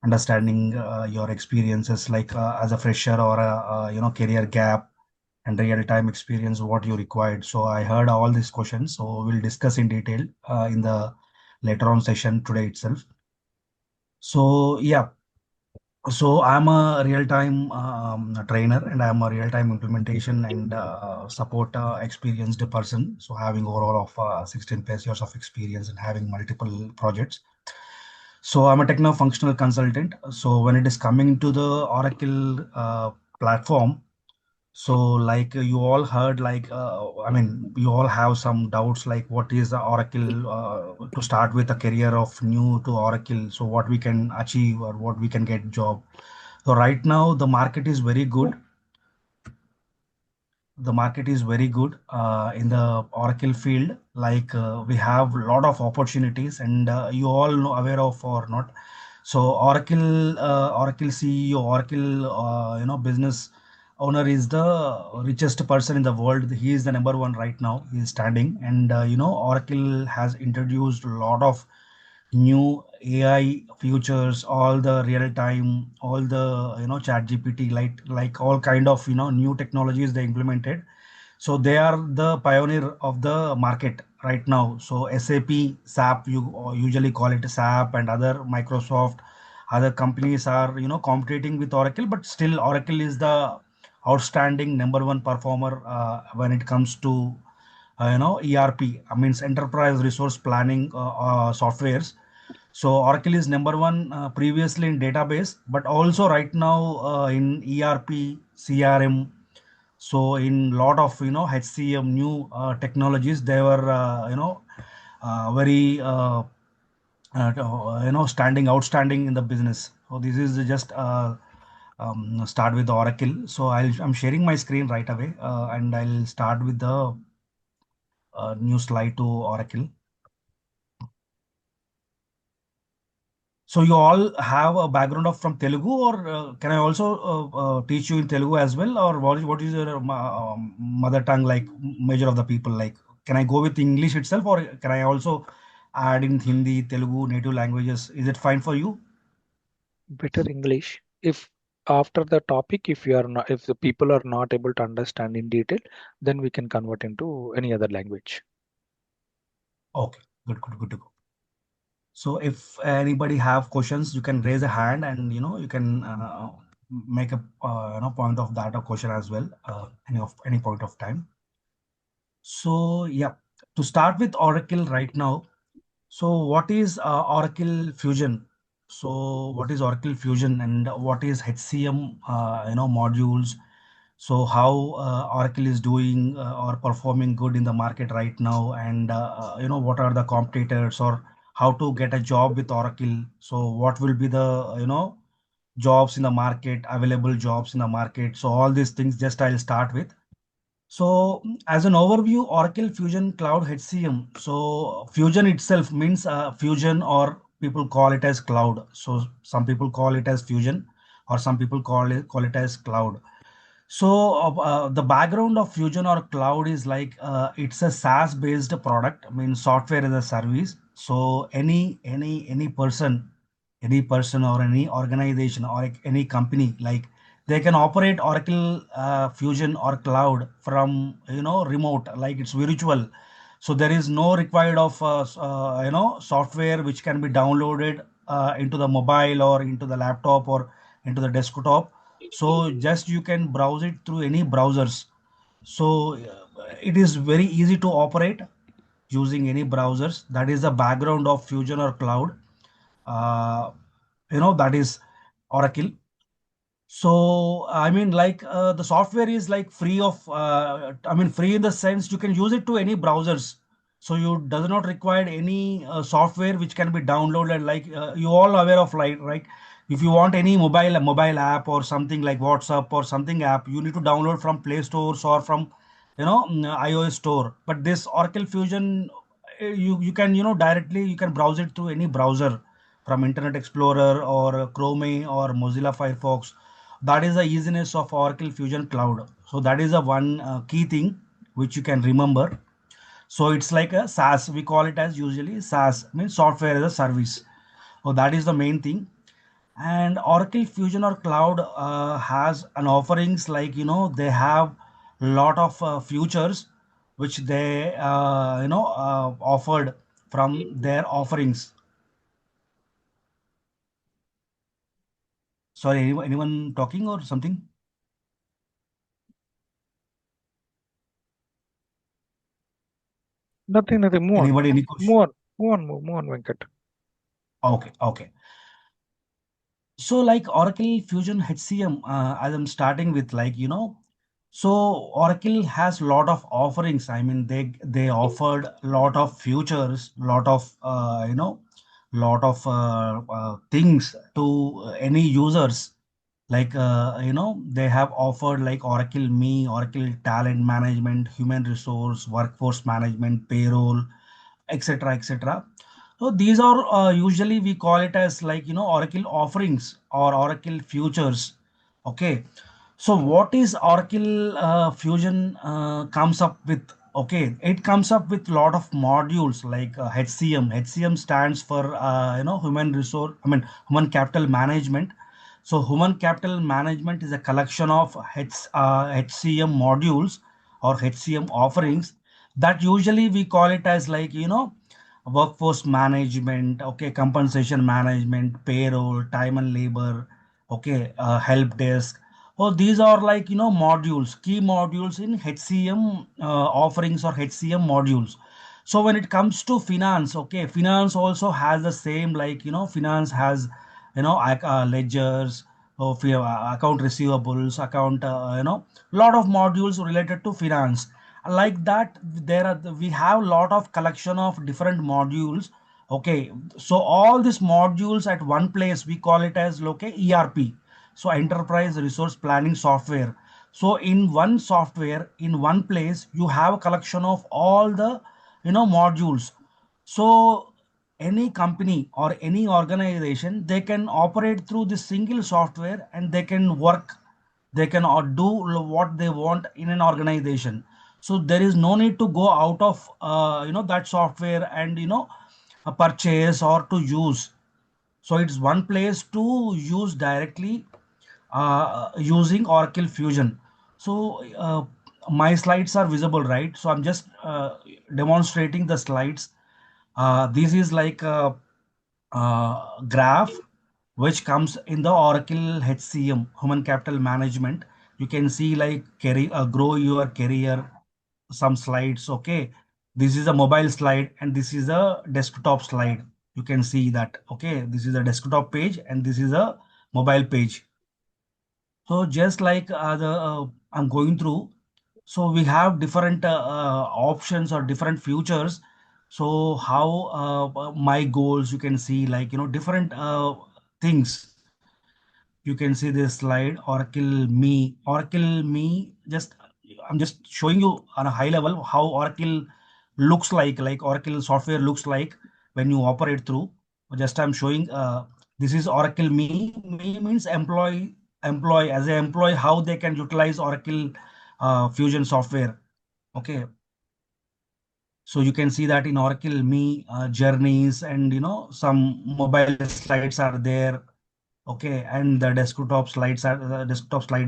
[SPEAKER 6] understanding your experiences like as a fresher or a career gap and real time experience what you required. So I heard all these questions. So we'll discuss in detail in the later on session today itself. So yeah, so I'm a real-time trainer, and I'm a real-time implementation and support experienced person. So having overall of 16 plus years of experience and having multiple projects. So I'm a techno-functional consultant. So when it is coming to the Oracle platform, so like you all heard, like I mean, you all have some doubts like what is the Oracle to start with a career of new to Oracle. So what we can achieve or what we can get job. So right now the market is very good. The market is very good in the Oracle field. Like we have a lot of opportunities, and you all know aware of or not. So Oracle CEO, Oracle business owner is the richest person in the world. He is the number one right now. He is standing, and Oracle has introduced a lot of new AI features, all the real time, all the chat GPT, like all kind of new technologies they implemented. So they are the pioneer of the market right now. So SAP, SAP, you usually call it SAP, and other Microsoft, other companies are competing with Oracle, but still Oracle is the outstanding number one performer when it comes to ERP, I means enterprise resource planning softwares. So Oracle is number one previously in database, but also right now in ERP, CRM. So in lot of HCM new technologies, they were very standing outstanding in the business. So this is just start with Oracle. So I'm sharing my screen right away, and I'll start with the new slide to Oracle. So you all have a background of from Telugu, or can I also teach you in Telugu as well, or what is your mother tongue like major of the people like? Can I go with English itself, or can I also add in Hindi, Telugu, native languages? Is it fine for you?
[SPEAKER 1] Better English. If after the topic, if you are not, if the people are not able to understand in detail, then we can convert into any other language.
[SPEAKER 6] Okay, good to go. So if anybody have questions, you can raise a hand, and you can make a point of that or question as well, any point of time. So yeah, to start with Oracle right now. So what is Oracle Fusion? So what is Oracle Fusion, and what is HCM modules? So how Oracle is doing or performing good in the market right now, and what are the competitors, or how to get a job with Oracle? So what will be the jobs in the market, available jobs in the market? So all these things just I'll start with. So as an overview, Oracle Fusion Cloud HCM. So Fusion itself means fusion, or people call it as cloud. So some people call it as fusion, or some people call it as cloud. So the background of Fusion or cloud is like it's a SaaS based product, I mean software as a service. So any person or any organization or like any company, like they can operate Oracle Fusion or cloud from remote, like it's virtual. So there is no required of software which can be downloaded into the mobile or into the laptop or into the desktop. So just you can browse it through any browsers. So it is very easy to operate using any browsers. That is the background of Fusion or cloud. uh, that is Oracle. So I mean, like the software is like free of, I mean, free in the sense you can use it to any browsers. So you does not require any software which can be downloaded. Like you all aware of, like if you want any mobile app or something like WhatsApp or something app, you need to download from Play Stores or from iOS store. But this Oracle Fusion, you can directly you can browse it through any browser from Internet Explorer or Chrome or Mozilla Firefox. That is the easiness of Oracle Fusion Cloud. So that is the one key thing which you can remember. So it's like a SaaS. We call it as usually SaaS, means software as a service. So that is the main thing. And Oracle Fusion or Cloud has an offerings, like they have lot of features which they offered from their offerings. Sorry, anyone talking or something?
[SPEAKER 1] Nothing, nothing. Move on.
[SPEAKER 6] Anybody, any question?
[SPEAKER 1] Move on, Venkat.
[SPEAKER 6] Okay, okay. So like Oracle Fusion HCM, as I'm starting with, like, so Oracle has lot of offerings. I mean, they offered lot of features, lot of lot of things to any users. Like they have offered like Oracle Me, Oracle Talent Management, Human Resource, Workforce Management, Payroll, etc., etc. So these are usually we call it as like Oracle offerings or Oracle futures. Okay. So what is Oracle Fusion comes up with? Okay, it comes up with lot of modules like HCM. HCM stands for human resource. I mean human capital management. So human capital management is a collection of HCM modules or HCM offerings that usually we call it as like workforce management, okay, compensation management, payroll, time and labor, okay, help desk. Oh, these are like modules, key modules in HCM offerings or HCM modules. So when it comes to finance, okay, finance also has the same, like finance has ledgers, of account receivables, account lot of modules related to finance. Like that, we have lot of collection of different modules. Okay, so all these modules at one place we call it as ERP, so enterprise resource planning software. So in one software, in one place, you have a collection of all the modules. So any company or any organization, they can operate through this single software and they can work, they can do what they want in an organization. So there is no need to go out of that software and purchase or to use. So it's one place to use directly using Oracle Fusion. So my slides are visible, right? So I'm just demonstrating the slides. This is like a, graph which comes in the Oracle HCM, Human Capital Management. You can see like career, grow your career, some slides. Okay, this is a mobile slide and this is a desktop slide. You can see that. Okay, this is a desktop page and this is a mobile page. So just like I'm going through, so we have different options or different futures. So how my goals, you can see like different things. You can see this slide, Oracle Me. Just I'm just showing you on a high level how Oracle looks like Oracle software looks like when you operate through. Just I'm showing. This is Oracle Me. Me means employee as an employee how they can utilize Oracle Fusion software. Okay, so you can see that in Oracle Me journeys, and some mobile slides are there. Okay, and the desktop slide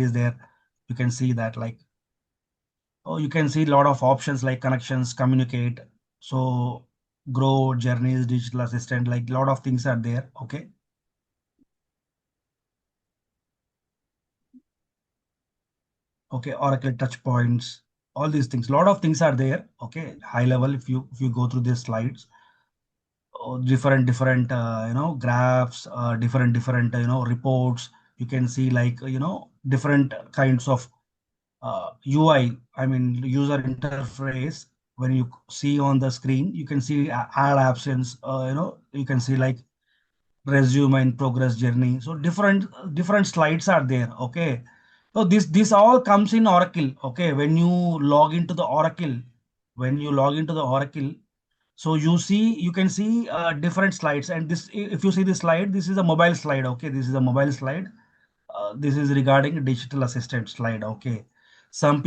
[SPEAKER 6] is there. You can see that, like, oh, you can see a lot of options like connections, communicate, so grow, journeys, digital assistant, like a lot of things are there. Okay, okay, Oracle touch points, all these things, a lot of things are there. Okay, high level, if you go through these slides, different graphs, different reports. You can see like different kinds of UI, I mean user interface. When you see on the screen, you can see add absence, you can see like resume and progress journey. So different slides are there. Okay, so this all comes in Oracle. Okay, when you log into the Oracle, when you log into the Oracle, so you can see different slides. And this, if you see this slide, this is a mobile slide. Okay, this is a mobile slide. This is regarding digital assistant slide. Okay, some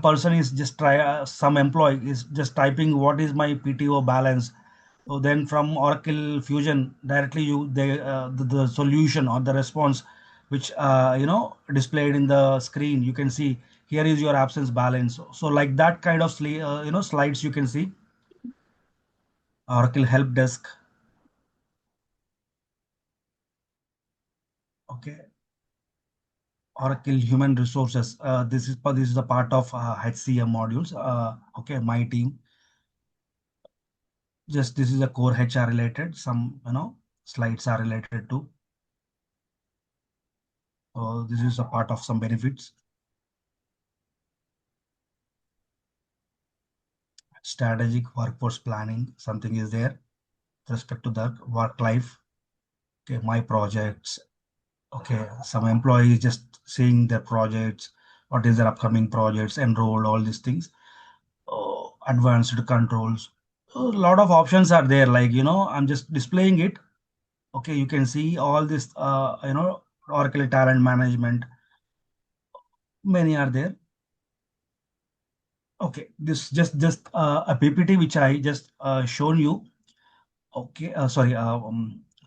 [SPEAKER 6] person is just some employee is just typing what is my PTO balance. So then from Oracle Fusion directly, the solution or the response which displayed in the screen, you can see here is your absence balance. So like that kind of slides you can see. Oracle help desk. Okay. Oracle Human Resources. This is a part of HCM modules. Okay, my team. Just this is a core HR related. Some slides are related to. This is a part of some benefits. Strategic workforce planning. Something is there with respect to that work life. Okay, my projects. Okay, some employees just seeing their projects. What is their upcoming projects? Enrolled. All these things. Advanced controls. A lot of options are there. Like I'm just displaying it. Okay, you can see all this. Oracle talent management. Many are there. Okay, this just a PPT which I just shown you. Okay, sorry,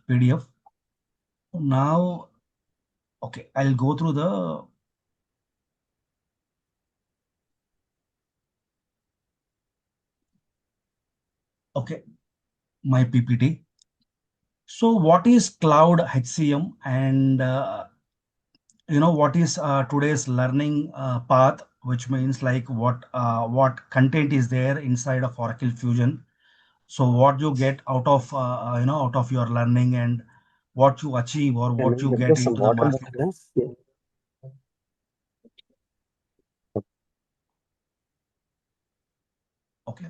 [SPEAKER 6] PDF. Now, okay, I'll go through the. Okay, my PPT. So, what is cloud HCM, and what is today's learning path, which means like what content is there inside of Oracle Fusion. So, what you get out of out of your learning, and what you achieve or
[SPEAKER 7] Can
[SPEAKER 6] what
[SPEAKER 7] we
[SPEAKER 6] you
[SPEAKER 7] get
[SPEAKER 6] get
[SPEAKER 7] some
[SPEAKER 6] into the
[SPEAKER 7] water,
[SPEAKER 6] market.
[SPEAKER 7] Mohammed?
[SPEAKER 6] Okay.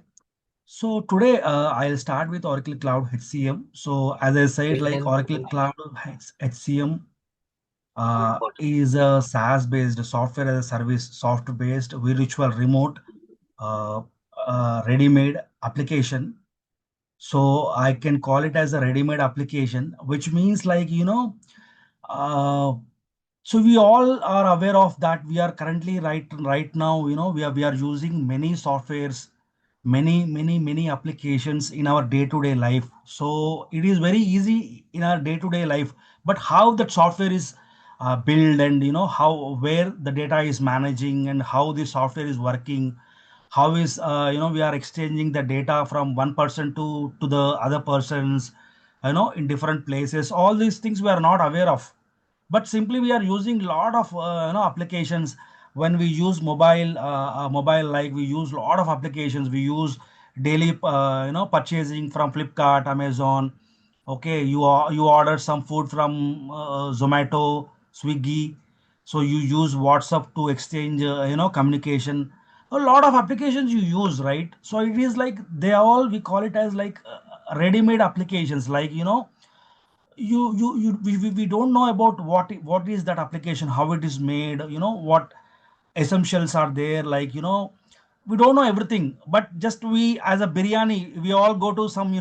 [SPEAKER 6] So today I'll start with Oracle Cloud HCM. So as I said, like Oracle Cloud HCM is a SaaS-based software as a service, software-based virtual remote uh, ready-made application. So I can call it as a ready-made application, which means like uh, so we all are aware of that. We are currently right now, we are using many softwares, many applications in our day-to-day life. So it is very easy in our day-to-day life. But how that software is built, and how where the data is managing, and how the software is working, how is we are exchanging the data from one person to the other persons, in different places. All these things we are not aware of, but simply we are using lot of applications. When we use mobile, like we use lot of applications. We use daily purchasing from Flipkart, Amazon. Okay, you order some food from Zomato, Swiggy. So you use WhatsApp to exchange communication. A lot of applications you use, right? So it is like they all, we call it as like ready-made applications. Like we don't know about what is that application, how it is made, what essentials are there. Like we don't know everything, but just we as a biryani, we all go to some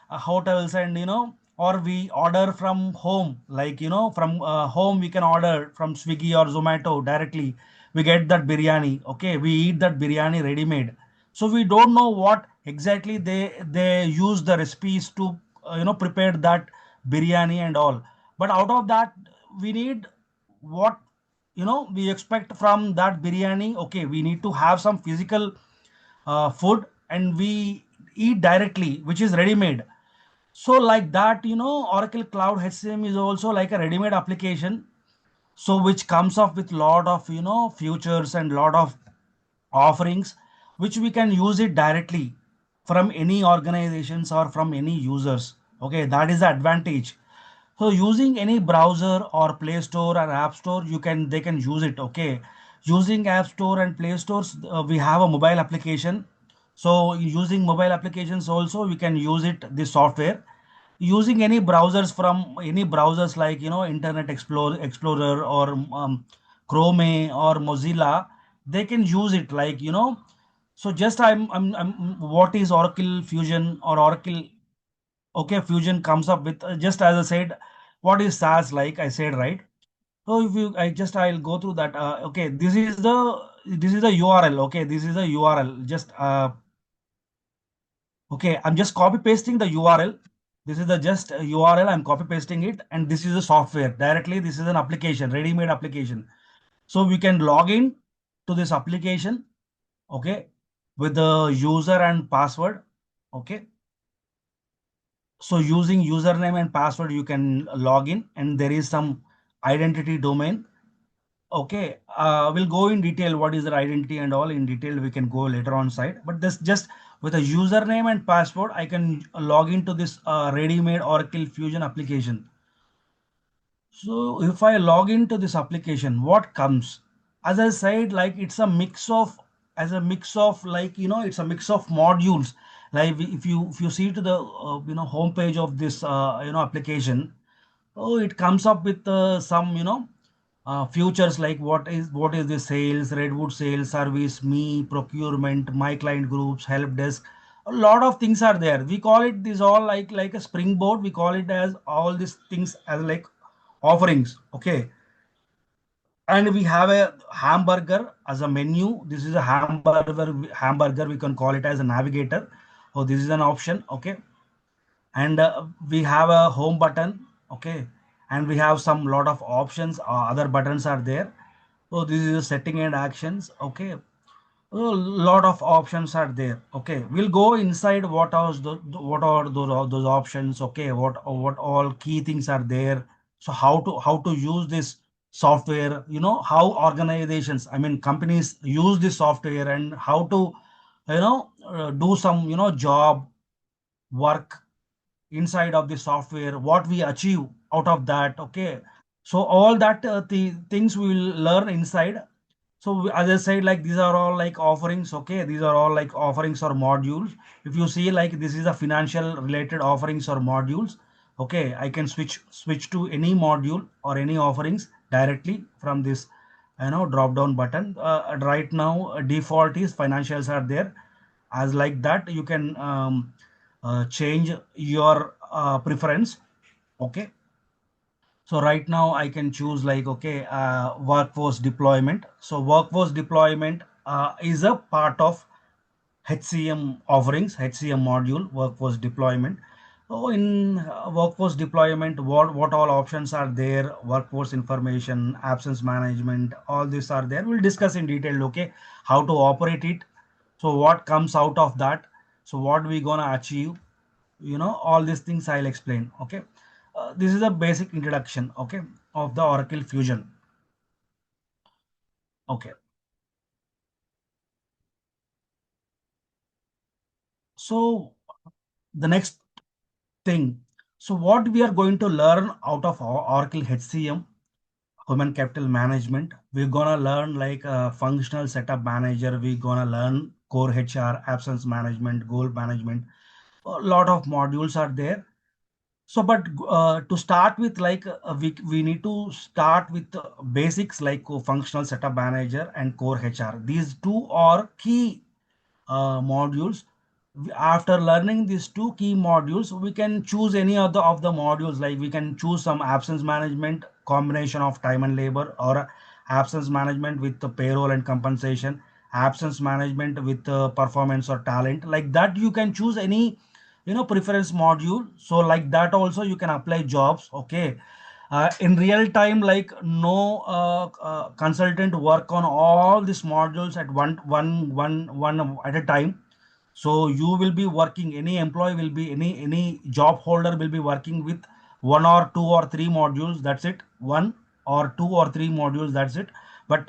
[SPEAKER 6] hotels, and or we order from home. Like from home we can order from Swiggy or Zomato directly. We get that biryani. Okay, we eat that biryani ready made. So we don't know what exactly they use the recipes to prepare that biryani and all. But out of that, we need what we expect from that biryani. Okay, we need to have some physical food, and we eat directly, which is ready made. So like that, Oracle Cloud HCM is also like a ready made application. So which comes up with lot of features and lot of offerings, which we can use it directly from any organizations or from any users. Okay, that is the advantage. So using any browser or Play Store or App Store, they can use it. Okay, using App Store and Play Stores, we have a mobile application. So using mobile applications also, we can use it, this software. Using any browsers, from any browsers like Internet Explorer or Chrome or Mozilla, they can use it. Like so just I'm what is Oracle Fusion or Oracle. Okay, Fusion comes up with just as I said, what is SaaS, like I said, right? So if you, I'll go through that. Okay, this is the URL. Okay, this is the URL. Just okay, I'm just copy pasting the URL. This is the just URL. I'm copy pasting it, and this is the software directly. This is an application, ready-made application. So we can log in to this application. Okay, with the user and password. Okay, so using username and password, you can log in, and there is some identity domain. Okay, we'll go in detail what is the identity and all in detail. We can go later on side, but this just with a username and password, I can log into this ready-made Oracle Fusion application. So if I log into this application, what comes? As I said, like it's a mix of like it's a mix of modules. Like if you see to the homepage of this application, oh, it comes up with some features like what is the sales, Redwood sales, service, me, procurement, my client groups, help desk. A lot of things are there. We call it this all like a springboard. We call it as all these things as like offerings. Okay, and we have a hamburger as a menu. This is a hamburger. We can call it as a navigator. Oh, this is an option. Okay, and we have a home button. Okay, and we have some lot of options. Other buttons are there. So this is a setting and actions. Okay, a lot of options are there. Okay, we'll go inside what are those options. Okay, what all key things are there. So how to use this software, how organizations, I mean companies use this software, and how to do some job work inside of the software, what we achieve out of that. Okay, so all that the things we will learn inside. So as I said, like these are all like offerings. Okay, these are all like offerings or modules. If you see, like this is a financial related offerings or modules. Okay, I can switch to any module or any offerings directly from this drop down button. Right now default is financials are there. As like that you can change your preference. Okay, so right now I can choose like, okay, workforce deployment. So workforce deployment is a part of HCM offerings, HCM module, workforce deployment. So in workforce deployment, what all options are there? Workforce information, absence management, all these are there. We'll discuss in detail. Okay, how to operate it. So what comes out of that? So what we gonna achieve? All these things I'll explain. Okay, this is a basic introduction. Okay, of the Oracle Fusion. Okay, so the next thing. So what we are going to learn out of Oracle HCM, human capital management, we're gonna learn like a functional setup manager. We're gonna learn core HR, absence management, goal management. A lot of modules are there. So, but to start with, like we need to start with basics like functional setup manager and core HR. These two are key modules. After learning these two key modules, we can choose any other of the modules. Like we can choose some absence management, combination of time and labor, or absence management with the payroll and compensation, absence management with performance or talent. Like that, you can choose any preference module. So like that also you can apply jobs. Okay, in real time, like no consultant work on all these modules at one at a time. So you will be working, any employee will be, any job holder will be working with one or two or three modules. That's it. One or two or three modules. That's it. But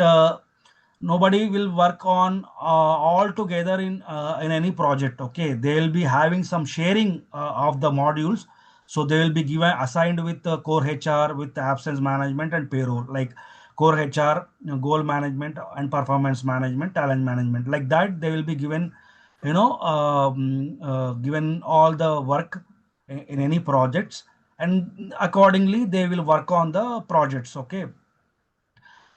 [SPEAKER 6] nobody will work on all together in any project. Okay, they will be having some sharing of the modules. So they will be given assigned with core HR, with the absence management and payroll, like core HR, goal management and performance management, talent management. Like that, they will be given, given all the work in any projects, and accordingly they will work on the projects. Okay,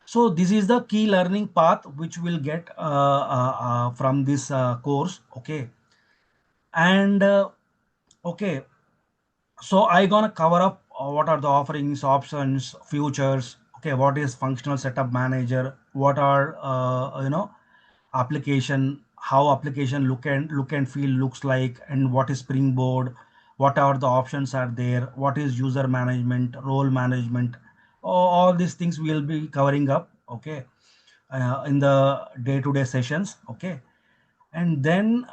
[SPEAKER 6] so this is the key learning path which we'll get from this course. Okay, and okay, so I gonna cover up what are the offerings, options, futures. Okay, what is functional setup manager? What are application? How application look and feel looks like, and what is Springboard? What are the options are there? What is user management, role management? All these things we'll be covering up. Okay, in the day-to-day sessions. Okay, and then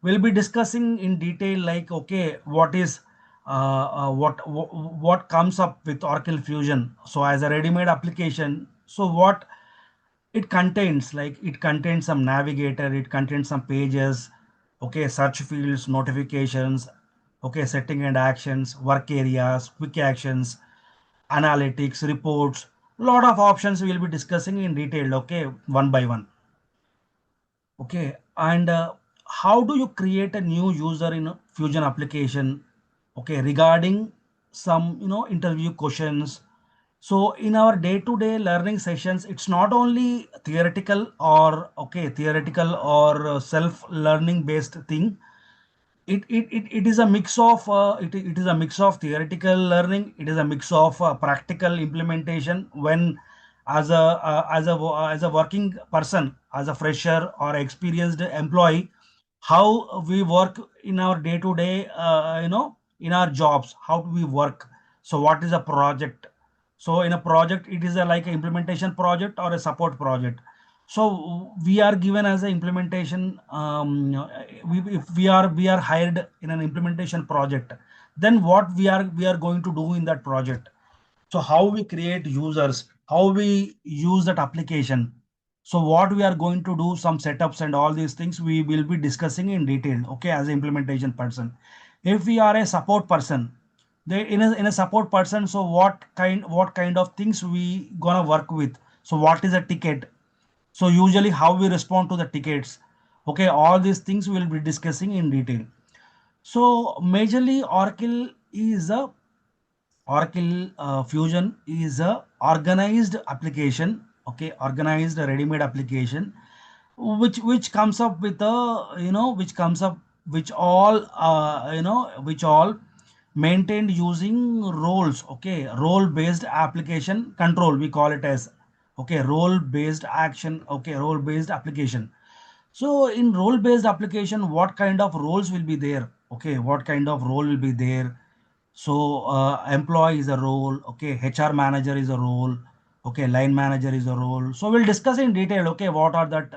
[SPEAKER 6] we'll be discussing in detail like, okay, what is what comes up with Oracle Fusion. So as a ready-made application, So what it contains, like it contains some navigator, it contains some pages, okay, search fields, notifications, okay, setting and actions, work areas, quick actions, analytics, reports, lot of options we will be discussing in detail, okay, one by one. Okay, and how do you create a new user in a Fusion application? Okay, regarding some interview questions. So in our day-to-day learning sessions, it's not only theoretical or self-learning based thing. It is a mix of it is a mix of theoretical learning, it is a mix of practical implementation. When as a working person, as a fresher or experienced employee, how we work in our day to day, in our jobs, how do we work. So what is a project? So in a project, it is a like an implementation project or a support project. So we are given as an implementation, if we are hired in an implementation project, then what we are going to do in that project. So how we create users, how we use that application, so what we are going to do, some setups and all these things we will be discussing in detail, okay, as an implementation person. If we are a support person, they in a support person, so what kind of things we gonna work with. So what is a ticket? So usually how we respond to the tickets, okay, all these things we will be discussing in detail. So majorly Oracle Fusion is a organized application, okay, organized ready-made application, which comes up with a which comes up which all maintained using roles, okay, role-based application control we call it as, okay, role-based action, okay, role-based application. So in role-based application, what kind of roles will be there? Okay, what kind of role will be there? So employee is a role, okay, HR manager is a role, okay, line manager is a role. So we'll discuss in detail, okay, what are that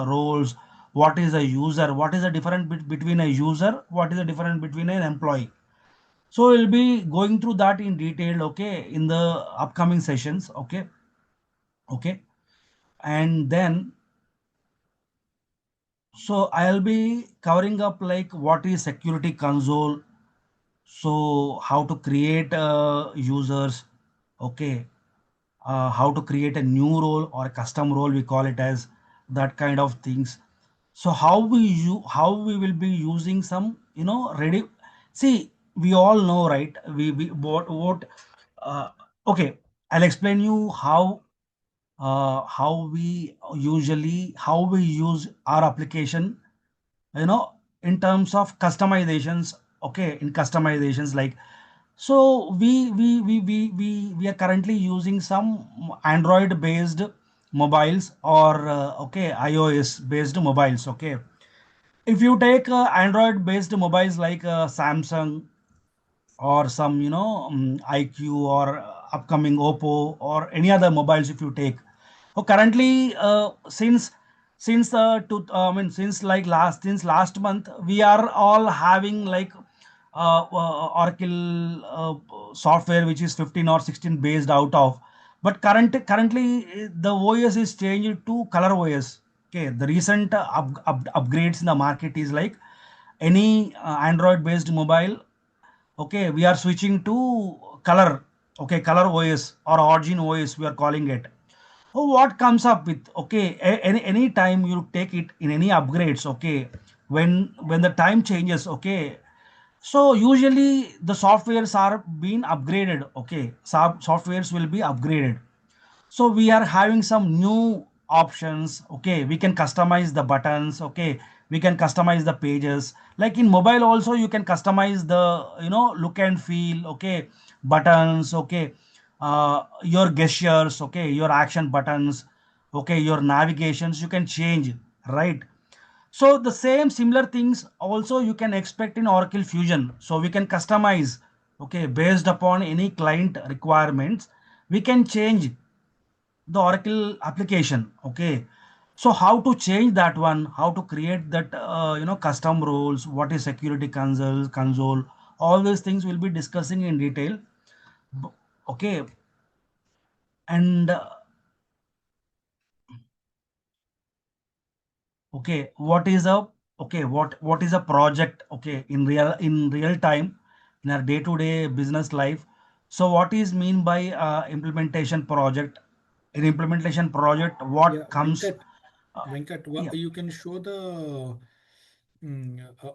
[SPEAKER 6] roles, what is a user, what is the difference between a user, what is the difference between an employee. So we'll be going through that in detail, okay, in the upcoming sessions, okay, okay, and then so I'll be covering up like what is security console, so how to create users, okay, how to create a new role or a custom role we call it as, that kind of things. So how we will be using some ready. See, we all know, right, we what uh, okay, I'll explain you how we use our application, in terms of customizations, okay, in customizations, like, so we are currently using some Android based mobiles or okay, iOS based mobiles, okay. If you take Android based mobiles like Samsung or some IQ or upcoming Oppo or any other mobiles, if you take, so currently since like last month we are all having like Oracle software which is 15 or 16 based out of, but currently the OS is changed to color OS. Okay, the recent upgrades in the market is like any Android based mobile, okay, we are switching to color, okay, color OS or origin OS we are calling it. So what comes up with, okay, any time you take it in any upgrades, okay, when the time changes, okay, so usually the softwares are being upgraded, okay, softwares will be upgraded. So we are having some new options, okay, we can customize the buttons, okay, we can customize the pages, like in mobile also you can customize the look and feel, okay, buttons, okay, your gestures, okay, your action buttons, okay, your navigations you can change, right? So the same similar things also you can expect in Oracle Fusion. So we can customize, okay, based upon any client requirements, we can change the Oracle application, okay. So how to change that one, how to create that custom roles, what is security console, all these things we'll be discussing in detail, okay. And Okay, what is a what is a project? Okay, in real time, in our day-to-day business life. So what is mean by implementation project? In implementation project,
[SPEAKER 7] Yeah,
[SPEAKER 6] what comes?
[SPEAKER 7] Venkat,
[SPEAKER 6] Uh,
[SPEAKER 7] Venkat,
[SPEAKER 6] yeah,
[SPEAKER 7] you can show the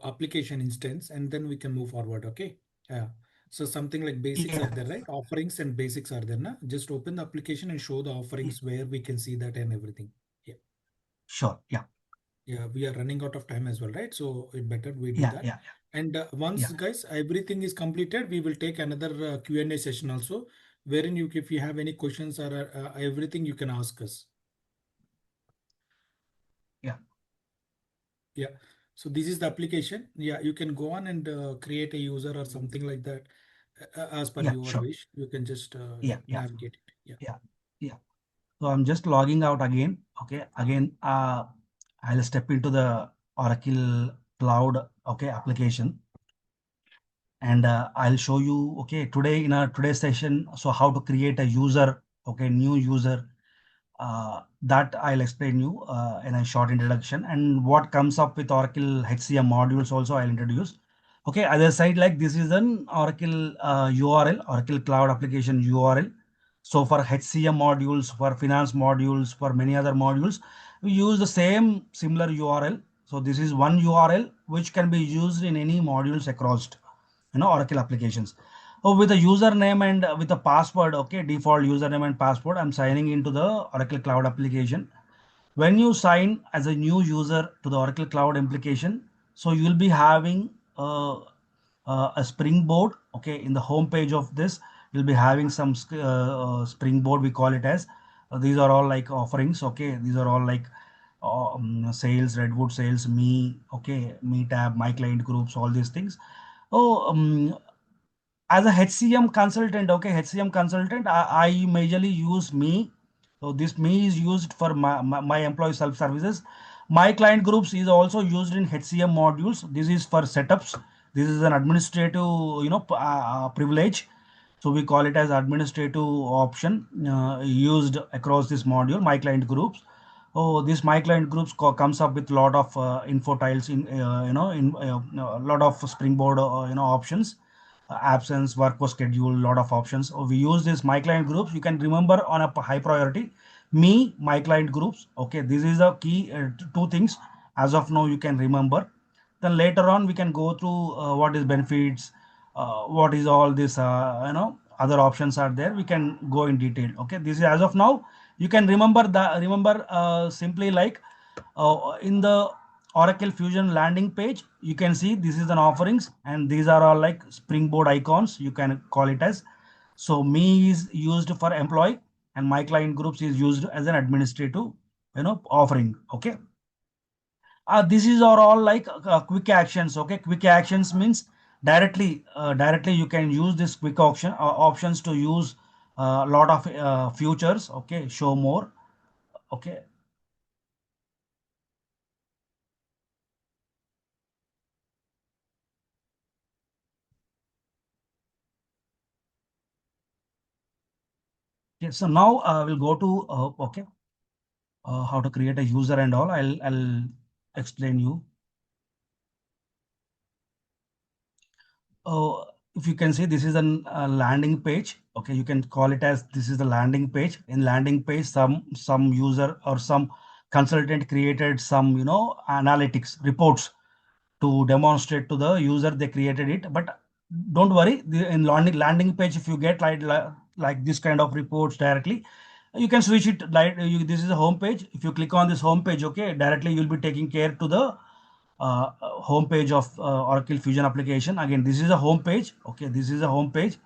[SPEAKER 7] application instance and then we can move forward. Okay. Yeah. So something like basics
[SPEAKER 6] yeah,
[SPEAKER 7] are there, right? Offerings and basics are there, na? Just open the application and show the
[SPEAKER 6] yeah,
[SPEAKER 7] offerings where we can see that and everything. Yeah.
[SPEAKER 6] sure, yeah,
[SPEAKER 7] Yeah, we are running out of time as well, right? So it better we do
[SPEAKER 6] yeah,
[SPEAKER 7] that.
[SPEAKER 6] yeah,
[SPEAKER 7] And once,
[SPEAKER 6] yeah,
[SPEAKER 7] guys, everything is completed, we will take another Q&A session also, wherein you, if you have any questions or everything, you can ask us.
[SPEAKER 6] yeah,
[SPEAKER 7] Yeah. So this is the application. Yeah, you can go on and create a user or something like that as per
[SPEAKER 6] yeah,
[SPEAKER 7] your
[SPEAKER 6] sure,
[SPEAKER 7] wish. You can just
[SPEAKER 6] yeah, yeah,
[SPEAKER 7] navigate it. Yeah.
[SPEAKER 6] yeah, yeah. So I'm just logging out again. Okay, again, I'll step into the Oracle Cloud, okay, application, and I'll show you, okay, today in our today's session, so how to create a user, okay, new user, that I'll explain you in a short introduction, and what comes up with Oracle HCM modules also I'll introduce. Okay, other side, like this is an Oracle URL, Oracle Cloud Application URL. So for HCM modules, for finance modules, for many other modules, we use the same similar URL. So this is one URL which can be used in any modules across, Oracle applications. Oh, with a username and with a password, okay, default username and password, I'm signing into the Oracle Cloud application. When you sign as a new user to the Oracle Cloud application, so you will be having a springboard. Okay, in the home page of this, you'll be having some springboard. We call it as these are all like offerings. Okay, these are all like sales, Redwood sales, me. Okay, me tab, my client groups, all these things. Oh, as a HCM consultant, okay, HCM consultant, I majorly use me. So this me is used for my employee self services. My client groups is also used in HCM modules. This is for setups. This is an administrative, privilege. So we call it as administrative option used across this module, my client groups. Oh, this my client groups comes up with lot of info tiles in, in a lot of springboard, options, absence, work was schedule, lot of options. So we use this my client groups. You can remember on a high priority, me, my client groups. Okay, this is the key two things as of now you can remember. Then later on we can go through what is benefits, what is all this, other options are there. We can go in detail. Okay, this is as of now. You can remember simply like in the Oracle Fusion landing page, you can see this is an offerings and these are all like springboard icons. You can call it as. So me is used for employee and my client groups is used as an administrative, offering. Okay. This is are all like quick actions. Okay, quick actions means directly you can use this quick options to use a lot of futures. Okay, show more. Okay, okay. So now we'll go to okay, how to create a user and all. I'll explain you. uh, if you can see, this is a landing page. Okay, you can call it as this is the landing page. In landing page, some user or some consultant created some, analytics reports to demonstrate to the user. They created it, but don't worry, in landing page, if you get like this kind of reports directly, you can switch it. Like this is a home page. If you click on this home page, okay, directly you'll be taking care to the home page of Oracle Fusion application. Again, this is a home page. Okay, this is a home page.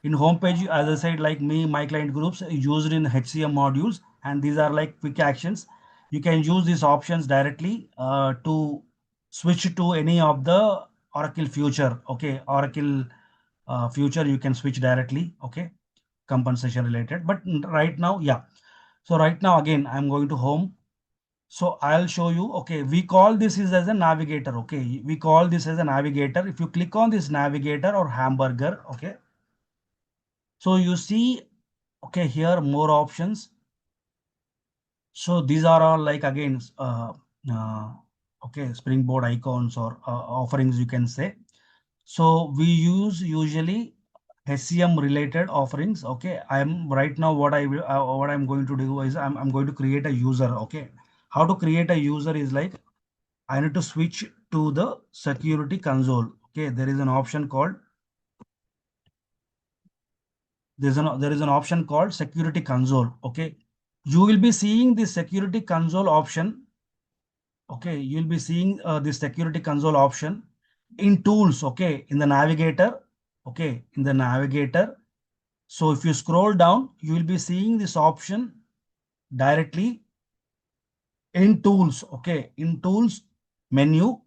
[SPEAKER 6] In home page, as I said, like me, my client groups used in HCM modules, and these are like quick actions. You can use these options directly to switch to any of the Oracle Future. Okay, Oracle Future, you can switch directly. Okay, compensation related. But right now, yeah. So right now, again, I'm going to home. So I'll show you. Okay, we call this is as a navigator. Okay, we call this as a navigator. If you click on this navigator or hamburger, okay. So you see, okay, here more options. So these are all like again okay, Springboard icons or offerings, you can say. So we use usually HCM related offerings. Okay, I'm right now what I'm going to do is I'm going to create a user. Okay, how to create a user is like I need to switch to the security console. Okay, there is an option called there is an option called security console. Okay, you will be seeing the security console option. Okay, you'll be seeing this security console option in tools. Okay, in the navigator. Okay, in the navigator. So if you scroll down, you will be seeing this option directly in tools. Okay, in tools menu.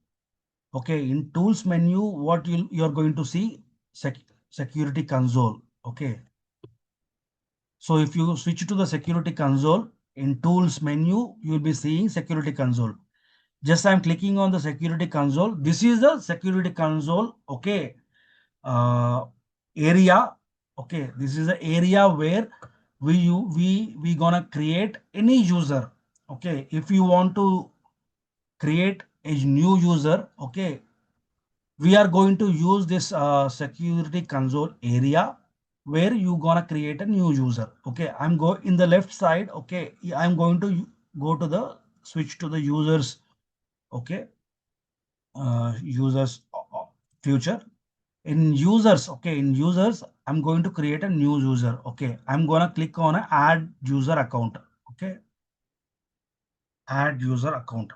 [SPEAKER 6] Okay, in tools menu, what you're going to see security console. Okay, so if you switch to the security console in tools menu, you will be seeing security console. Just I'm clicking on the security console. This is the security console. Okay, area. Okay, this is the area where we gonna create any user. Okay, if you want to create a new user, okay, we are going to use this security console area where you gonna create a new user. Okay, I'm go in the left side. Okay, I'm going to go to the switch to the users. Okay, users future in users. Okay, in users I'm going to create a new user. Okay, I'm gonna click on a add user account. Okay, add user account.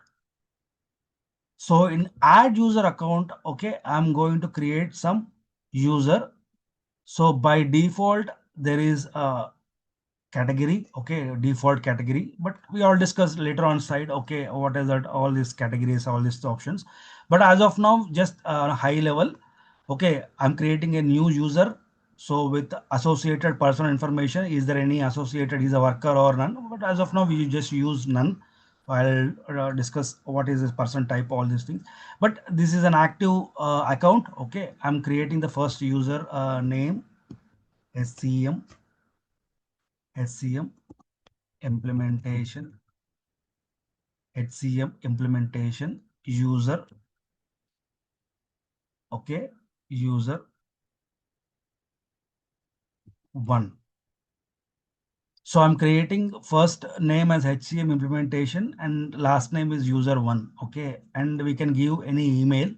[SPEAKER 6] So in add user account, okay, I'm going to create some user. So by default there is a category. Okay, default category, but we all discuss later on side. Okay, what is that, all these categories, all these options, but as of now just high level. Okay, I'm creating a new user. So with associated personal information, is there any associated, is a worker or none, but as of now we just use none. I'll discuss what is this person type, all these things, but this is an active account. Okay, I'm creating the first user name HCM implementation, HCM implementation user. Okay, user 1. So I'm creating first name as HCM implementation and last name is user 1. Okay, and we can give any email,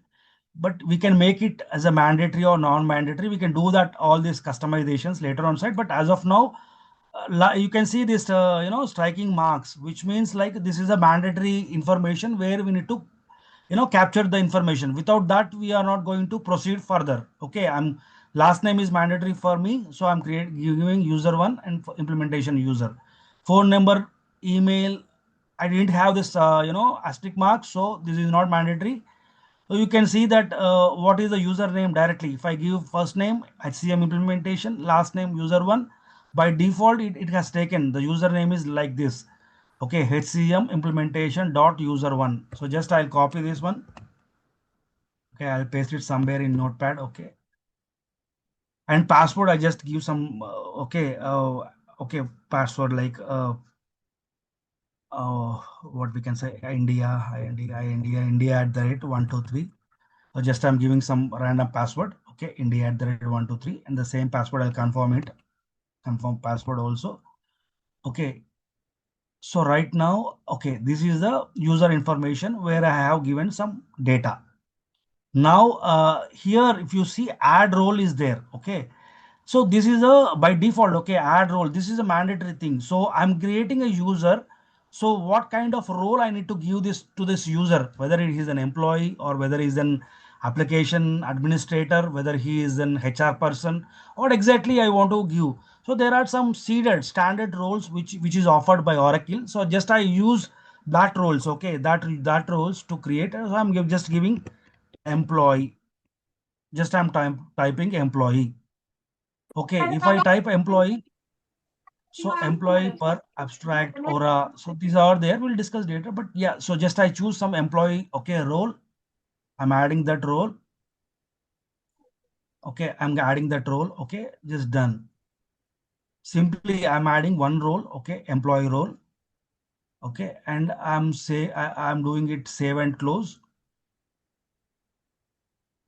[SPEAKER 6] but we can make it as a mandatory or non-mandatory. We can do that, all these customizations later on site, but as of now you can see this striking marks, which means like this is a mandatory information where we need to capture the information. Without that we are not going to proceed further. Okay, I'm last name is mandatory for me, so I'm giving user 1 and implementation user. Phone number, email, I didn't have this asterisk mark, so this is not mandatory. So you can see that what is the username directly. If I give first name HCM implementation, last name user 1, by default it has taken the username is like this. Okay, HCM implementation dot user 1. So just I'll copy this one. Okay, I'll paste it somewhere in notepad. Okay, and password I just give some okay, password like what we can say, India at the rate 123. So just I'm giving some random password. Okay, India at the rate 123, and the same password I'll confirm it. Confirm password also. Okay. So right now, okay, this is the user information where I have given some data. Now here if you see add role is there. Okay, so this is a by default. Okay, add role, this is a mandatory thing. So I'm creating a user. So what kind of role I need to give this to this user, whether it is an employee or whether he is an application administrator, whether he is an HR person, what exactly I want to give. So there are some seeded standard roles which is offered by Oracle. So just I use that roles. Okay, that roles to create. So I'm just giving employee. Just I'm typing employee. Okay, if I type employee, so employee per abstract aura. So these are there. We'll discuss later. But yeah, so just I choose some employee. Okay, role. I'm adding that role. Okay, I'm adding that role. Okay, just done. Simply I'm adding one role. Okay, employee role. Okay, and I'm doing it save and close.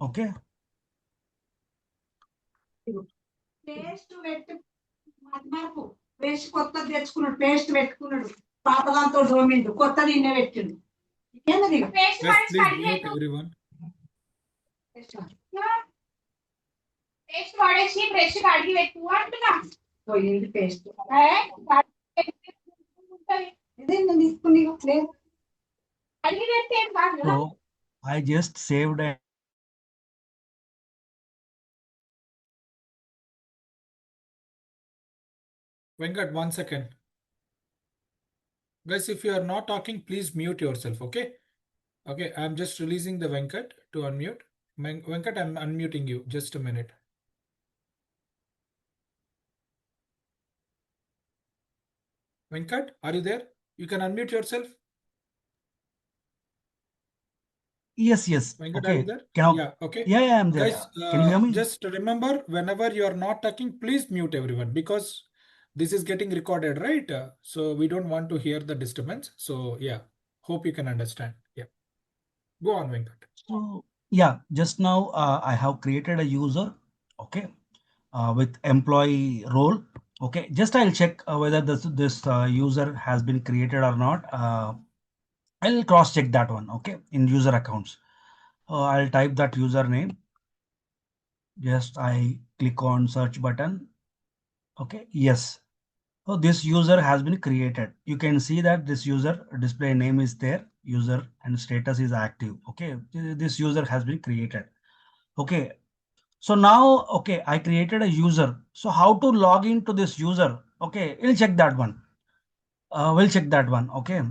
[SPEAKER 6] Okay.
[SPEAKER 8] Paste పెట్టి మార్పు paste కొత్తది తెచ్చుకున్నాడు paste పెట్టుకున్నాడు పాత దాంతో దోమిండు కొత్తది ఇన్నే పెట్టిండు ఏంది paste
[SPEAKER 7] Guys, please mute everyone.
[SPEAKER 8] Paste వాడేసి బ్రష్ కడిగి పెట్టు అంటున్నా పోయింది పేస్ట్ ఇదే నేను తీసుకుని లేదు కడిగి పెడితే ఏం కాదు కదా.
[SPEAKER 6] So I just saved and
[SPEAKER 7] Venkat, 1 second. Guys, if you are not talking, please mute yourself. Okay. Okay. I'm just releasing the Venkat to unmute. Venkat, I'm unmuting you. Just a minute. Venkat, are you there? You can unmute yourself.
[SPEAKER 6] yes,
[SPEAKER 7] Venkat,
[SPEAKER 6] okay.
[SPEAKER 7] are you there?
[SPEAKER 6] Yeah,
[SPEAKER 7] okay.
[SPEAKER 6] Yeah, I'm there.
[SPEAKER 7] Guys,
[SPEAKER 6] Can you hear me?
[SPEAKER 7] just remember, whenever you are not talking, please mute everyone because this is getting recorded, right? So we don't want to hear the disturbance. So yeah, hope you can understand. Yeah. Go on, Venkat.
[SPEAKER 6] So yeah, just now I have created a user, okay, with employee role. Okay, just I'll check whether this user has been created or not. I'll cross check that one. Okay, in user accounts, I'll type that username. Just I click on search button. Okay, yes. So this user has been created. You can see that this user display name is there, user and status is active. Okay, this user has been created. Okay, so now, okay, I created a user. So how to log into this user? Okay, we'll check that one. We'll check that one. Okay.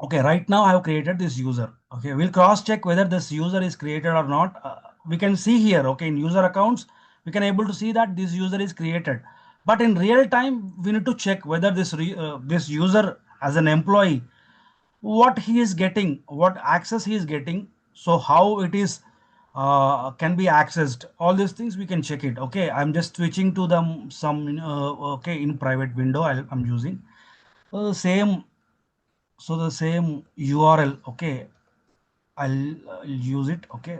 [SPEAKER 6] Okay, right now I have created this user. Okay, we'll cross check whether this user is created or not. We can see here, okay, in user accounts, we can able to see that this user is created. But in real time, we need to check whether this user as an employee, what he is getting, what access he is getting. So how it is can be accessed. All these things we can check it. Okay, I'm just switching to some okay, in private window I'm using same. So the same URL, okay, I'll use it. Okay,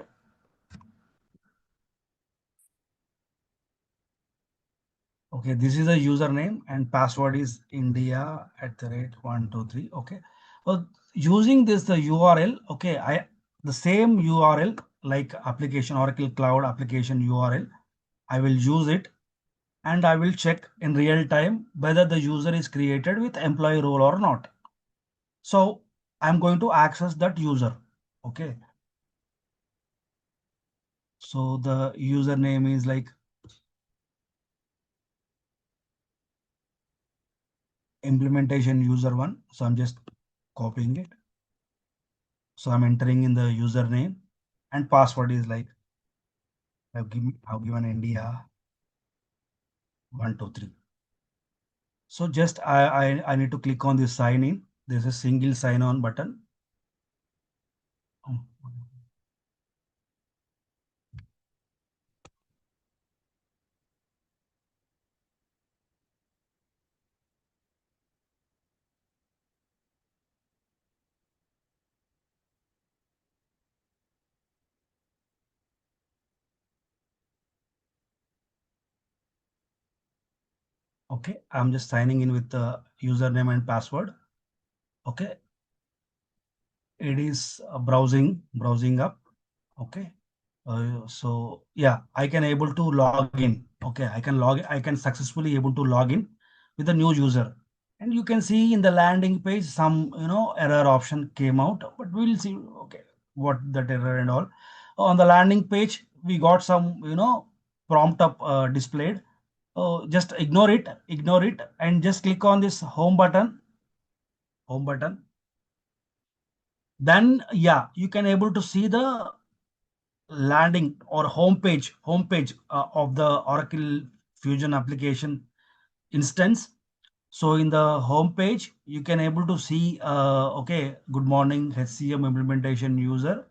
[SPEAKER 6] okay, this is a username and password is India@123. Okay, using this the URL, okay, the same URL like application Oracle Cloud application URL, I will use it and I will check in real time whether the user is created with employee role or not. So I'm going to access that user. Okay, so the username is like implementation user one. So I'm just copying it. So I'm entering in the username and password is like I've given India 123. So just I need to click on this sign in. There's a single sign on button. Okay, I'm just signing in with the username and password. Okay, it is browsing up. Okay, so yeah, I can able to log in. Okay, I can successfully able to log in with a new user. And you can see in the landing page some error option came out, but we'll see okay what that error and all. On the landing page we got some prompt up displayed. Just ignore it and just click on this home button. Then yeah, you can able to see the landing or homepage of the Oracle Fusion application instance. So in the home page, you can able to see, okay, good morning, HCM implementation user,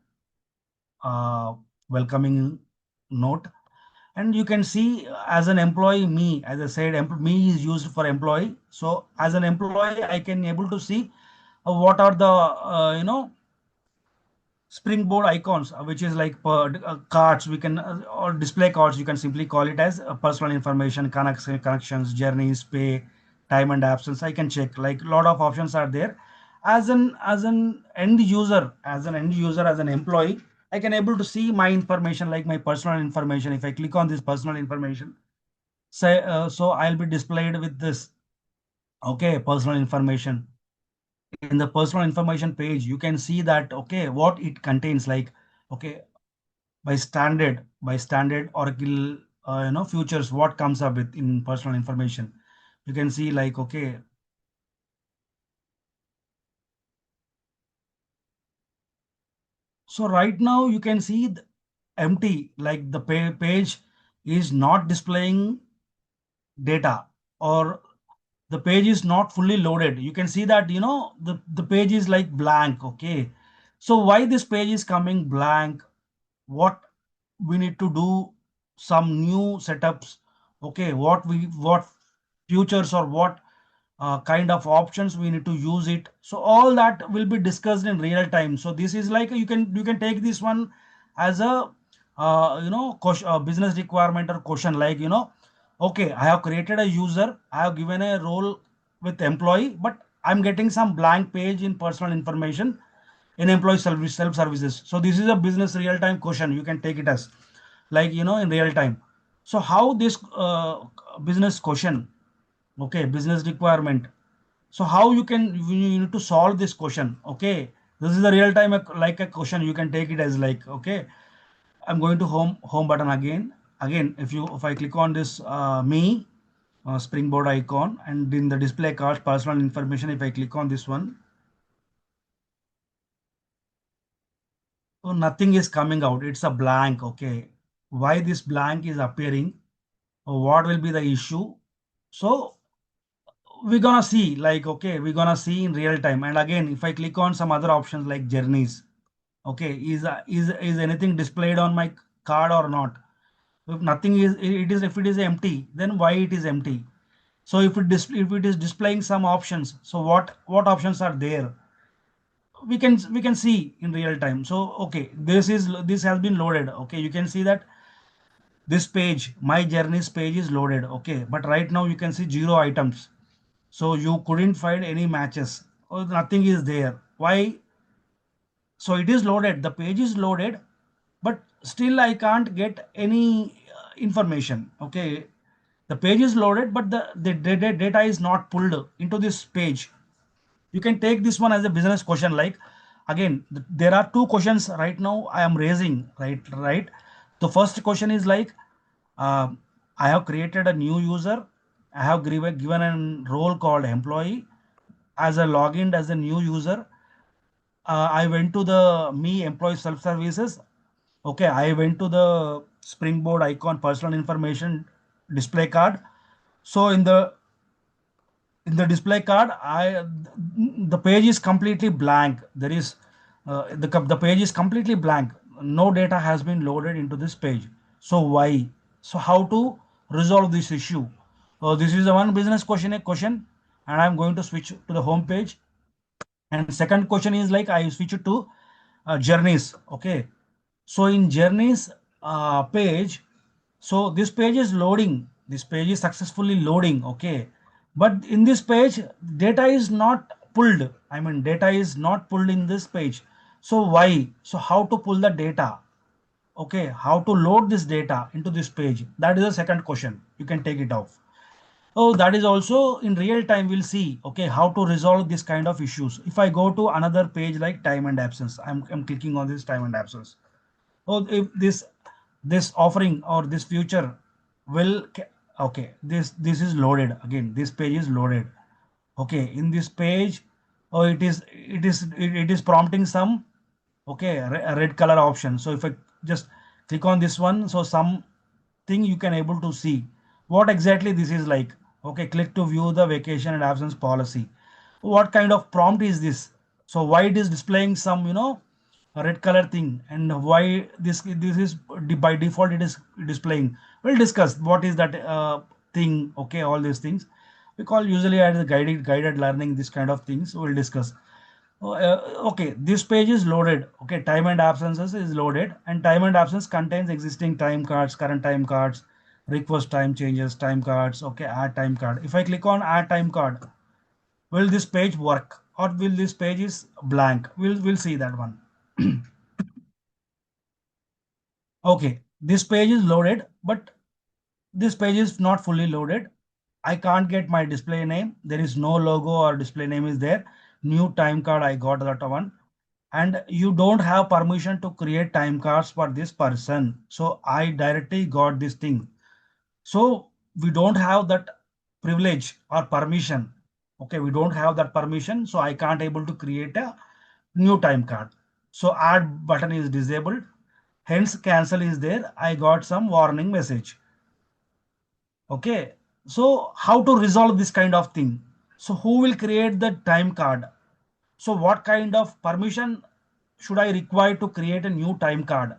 [SPEAKER 6] welcoming note. And you can see as an employee, as I said, me is used for employee. So as an employee, I can able to see what are the springboard icons, which is like cards. We can or display cards. You can simply call it as personal information, connections, journeys, pay, time and absence. I can check, like, a lot of options are there. As an end user, as an employee, I can able to see my information, like my personal information. If I click on this personal information, say, so I'll be displayed with this, okay, personal information. In the personal information page, you can see that, okay, what it contains, like, okay, by standard Oracle futures, what comes up with in personal information. You can see, like, okay, so right now you can see empty, like the page is not displaying data, or the page is not fully loaded. You can see that, the page is like blank. Okay, so why this page is coming blank? What we need to do? Some new setups. Okay, what futures, or what kind of options we need to use it. So all that will be discussed in real time. So this is like, you can take this one as a business requirement or question, like, okay, I have created a user, I have given a role with employee, but I'm getting some blank page in personal information in employee self services. So this is a business real time question. You can take it as, like, in real time. So how this business question, okay, business requirement, so how you need to solve this question. Okay, this is the real time, like a question. You can take it as, like, okay, I'm going to home button again. If I click on this me springboard icon, and in the display card personal information, if I click on this one, so nothing is coming out, it's a blank. Okay, why this blank is appearing, or what will be the issue? So we're gonna see, like, okay, we're gonna see in real time. And again, if I click on some other options like journeys, okay, is anything displayed on my card or not? If nothing is, if it is empty, then why it is empty? So if it is displaying some options, so what options are there? We can see in real time. So okay, this has been loaded. Okay, you can see that this page, my journeys page, is loaded. Okay, but right now you can see 0 items. So you couldn't find any matches, or nothing is there. Why? So it is loaded, the page is loaded, but still I can't get any information. Okay, the page is loaded, but the data is not pulled into this page. You can take this one as a business question. Like, again, there are two questions right now I am raising. Right, the first question is like, uh, I have created a new user, I have given a role called employee, as a login as a new user. I went to the me employee self services. Okay, I went to the springboard icon personal information display card. So in the display card, the page is completely blank. There is the page is completely blank. No data has been loaded into this page. So why? So how to resolve this issue? This is the one business question, and I'm going to switch to the home page. And second question is like, I switch it to journeys. Okay, so in journeys page, so this page is loading, this page is successfully loading. Okay, but in this page data is not pulled, I mean data is not pulled in this page. So why? So how to pull the data? Okay, how to load this data into this page? That is the second question. You can take it off. Oh, that is also in real time. We'll see, okay, how to resolve this kind of issues. If I go to another page like time and absence, I'm clicking on this time and absence. Oh, if this offering or this future will, okay, this is loaded. Again, this page is loaded. Okay, in this page, oh, it is prompting some, okay, a red color option. So if I just click on this one, so something you can able to see what exactly this is like. Okay, click to view the vacation and absence policy. What kind of prompt is this? So why it is displaying some, a red color thing, and why this is by default it is displaying? We'll discuss what is that thing. Okay, all these things we call usually as guided learning, this kind of things we'll discuss. Okay, this page is loaded. Okay, time and absences is loaded, and time and absence contains existing time cards, current time cards, request time changes, time cards. Okay, add time card. If I click on add time card, will this page work or will this page is blank? We'll see that one. Okay, this page is loaded, but this page is not fully loaded. I can't get my display name. There is no logo or display name is there. New time card, I got that one. And you don't have permission to create time cards for this person. So I directly got this thing. So we don't have that privilege or permission. Okay, we don't have that permission. So I can't able to create a new time card. So add button is disabled. Hence cancel is there. I got some warning message. Okay, so how to resolve this kind of thing? So who will create the time card? So what kind of permission should I require to create a new time card?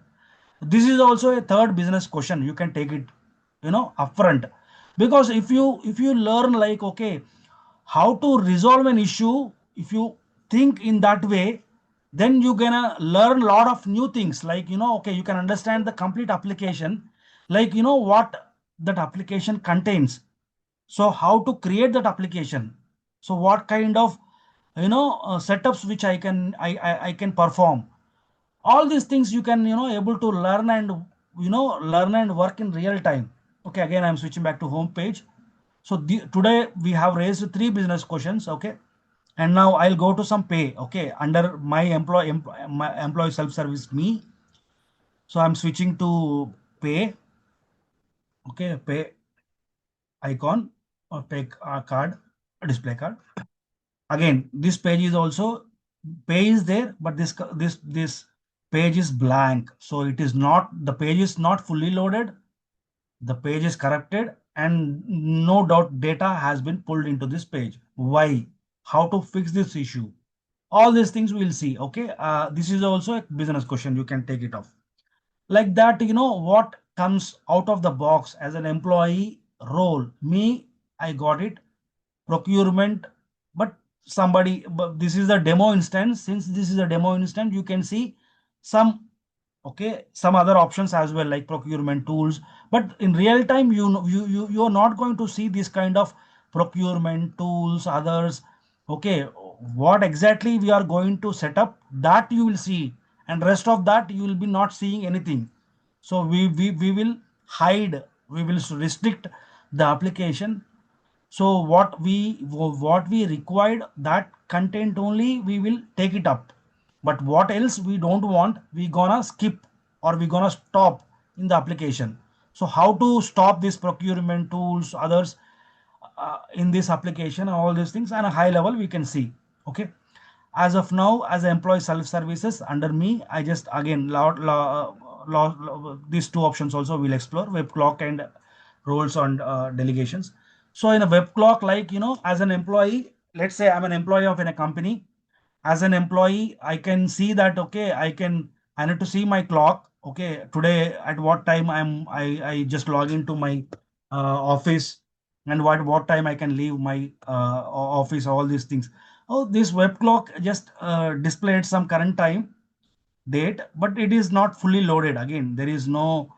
[SPEAKER 6] This is also a third business question. You can take it, upfront, because if you learn like, okay, how to resolve an issue, if you think in that way, then you're gonna learn a lot of new things, like, okay, you can understand the complete application, like, what that application contains. So how to create that application, so what kind of setups which I can perform, all these things you can able to learn and learn and work in real time. Okay, again I'm switching back to home page. So today we have raised three business questions. Okay, and now I'll go to some pay. Okay, under my employee self-service me. So I'm switching to pay. Okay, pay icon or pay card, display card. Again, this page is also, pay is there, but this page is blank. So it is not, the page is not fully loaded. The page is corrupted and no doubt data has been pulled into this page. Why? How to fix this issue? All these things we'll see. Okay, this is also a business question. You can take it off like that. What comes out of the box as an employee role? Me, I got it, procurement, but somebody, but this is a demo instance. Since this is a demo instance, you can see some, okay, some other options as well, like procurement tools. But in real time, you are not going to see this kind of procurement tools, others. Okay, what exactly we are going to set up, that you will see, and rest of that you will be not seeing anything. So we will hide, we will restrict the application. So what we required, that content only we will take it up, but what else we don't want, we gonna skip or we gonna stop in the application. So how to stop this procurement tools, others, in this application, all these things on a high level we can see. Okay, as of now, as employee self services under me, I just again these two options also we'll explore, web clock and roles on delegations. So in a web clock, like, as an employee, let's say I'm an employee of in a company. As an employee, I can see that, okay, I need to see my clock. Okay, today at what time I just log into my office, and what time I can leave my office, all these things. Oh, this web clock just displayed some current time date, but it is not fully loaded. Again, there is no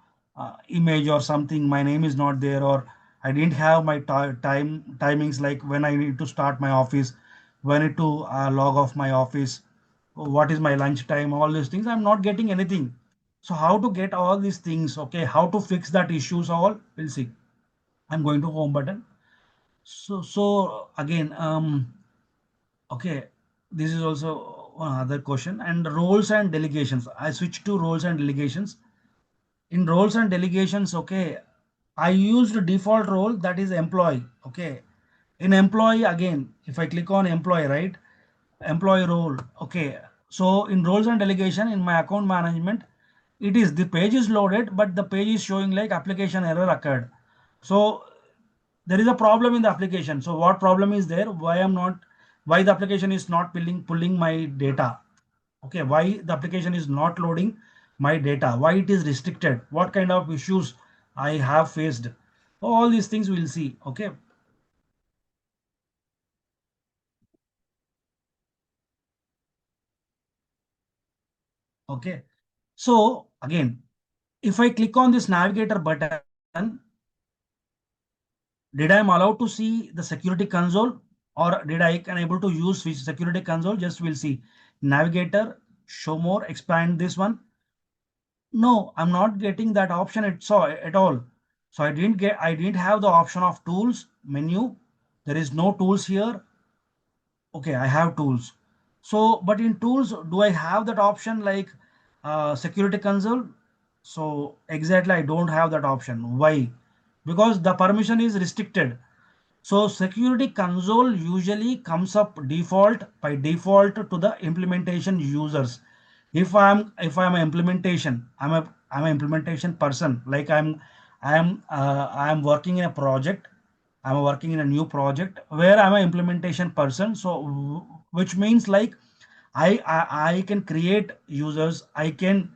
[SPEAKER 6] image or something, my name is not there, or I didn't have my timings, like when I need to start my office, when I need to log off my office, what is my lunch time, all these things I'm not getting anything. So how to get all these things? Okay, how to fix that issues, all we'll see. I'm going to home button. So again, okay, this is also one other question. And roles and delegations, I switch to roles and delegations. In roles and delegations, okay, I used default role, that is employee. Okay, in employee, again, if I click on employee, right, employee role. Okay, so in roles and delegation, in my account management, it is, the page is loaded, but the page is showing like application error occurred. So there is a problem in the application. So what problem is there? Why the application is not pulling my data? Okay, why the application is not loading my data? Why it is restricted? What kind of issues I have faced? All these things we'll see. Okay. Okay. So again, if I click on this navigator button, did I am allowed to see the security console, or did I can able to use security console? Just we'll see. Navigator, show more, expand this one. No, I'm not getting that option at all. So I didn't have the option of tools menu. There is no tools here. Okay, I have tools. So, but in tools, do I have that option like security console? So exactly, I don't have that option. Why? Because the permission is restricted. So security console usually comes up default by default to the implementation users. If I'm an implementation, I'm an implementation person. Like I'm working in a project. I'm working in a new project where I'm an implementation person. So which means like I can create users. I can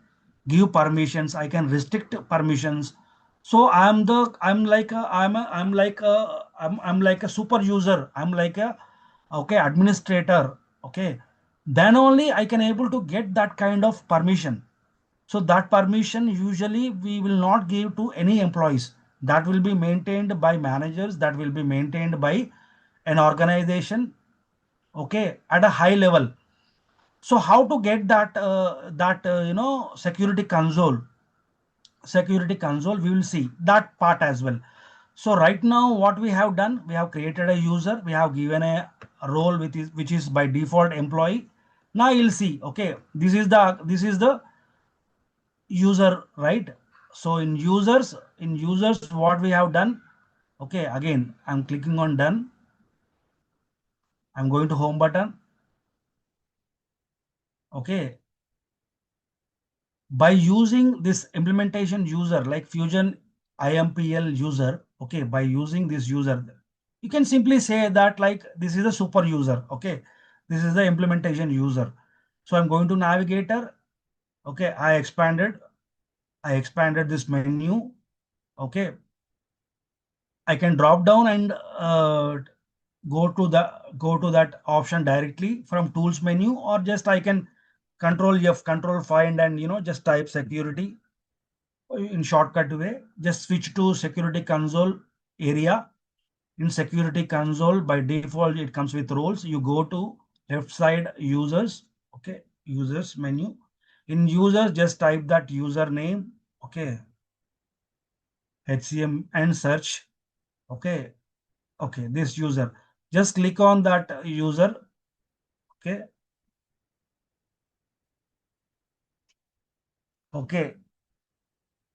[SPEAKER 6] give permissions. I can restrict permissions. So I'm like a super user. I'm like a okay administrator. Okay, then only I can able to get that kind of permission. So that permission usually we will not give to any employees. That will be maintained by managers. That will be maintained by an organization. Okay, at a high level. So how to get that security console, we will see that part as well. So right now what we have done, we have created a user, we have given a role which is by default employee. Now you'll see, okay, this is the user, right? So in users what we have done, okay, again I'm clicking on done. I'm going to home button. Okay, by using this implementation user like Fusion IMPL user, okay, by using this user, you can simply say that like this is a super user. Okay, this is the implementation user. So I'm going to navigator. Okay, I expanded this menu. Okay, I can drop down and go to that option directly from tools menu, or just I can control F, control find, and just type security in shortcut way. Just switch to security console area. In security console by default it comes with roles. You go to left side users. Okay, users menu. In users just type that username. Okay, HCM and search. Okay, okay, this user, just click on that user. Okay, okay,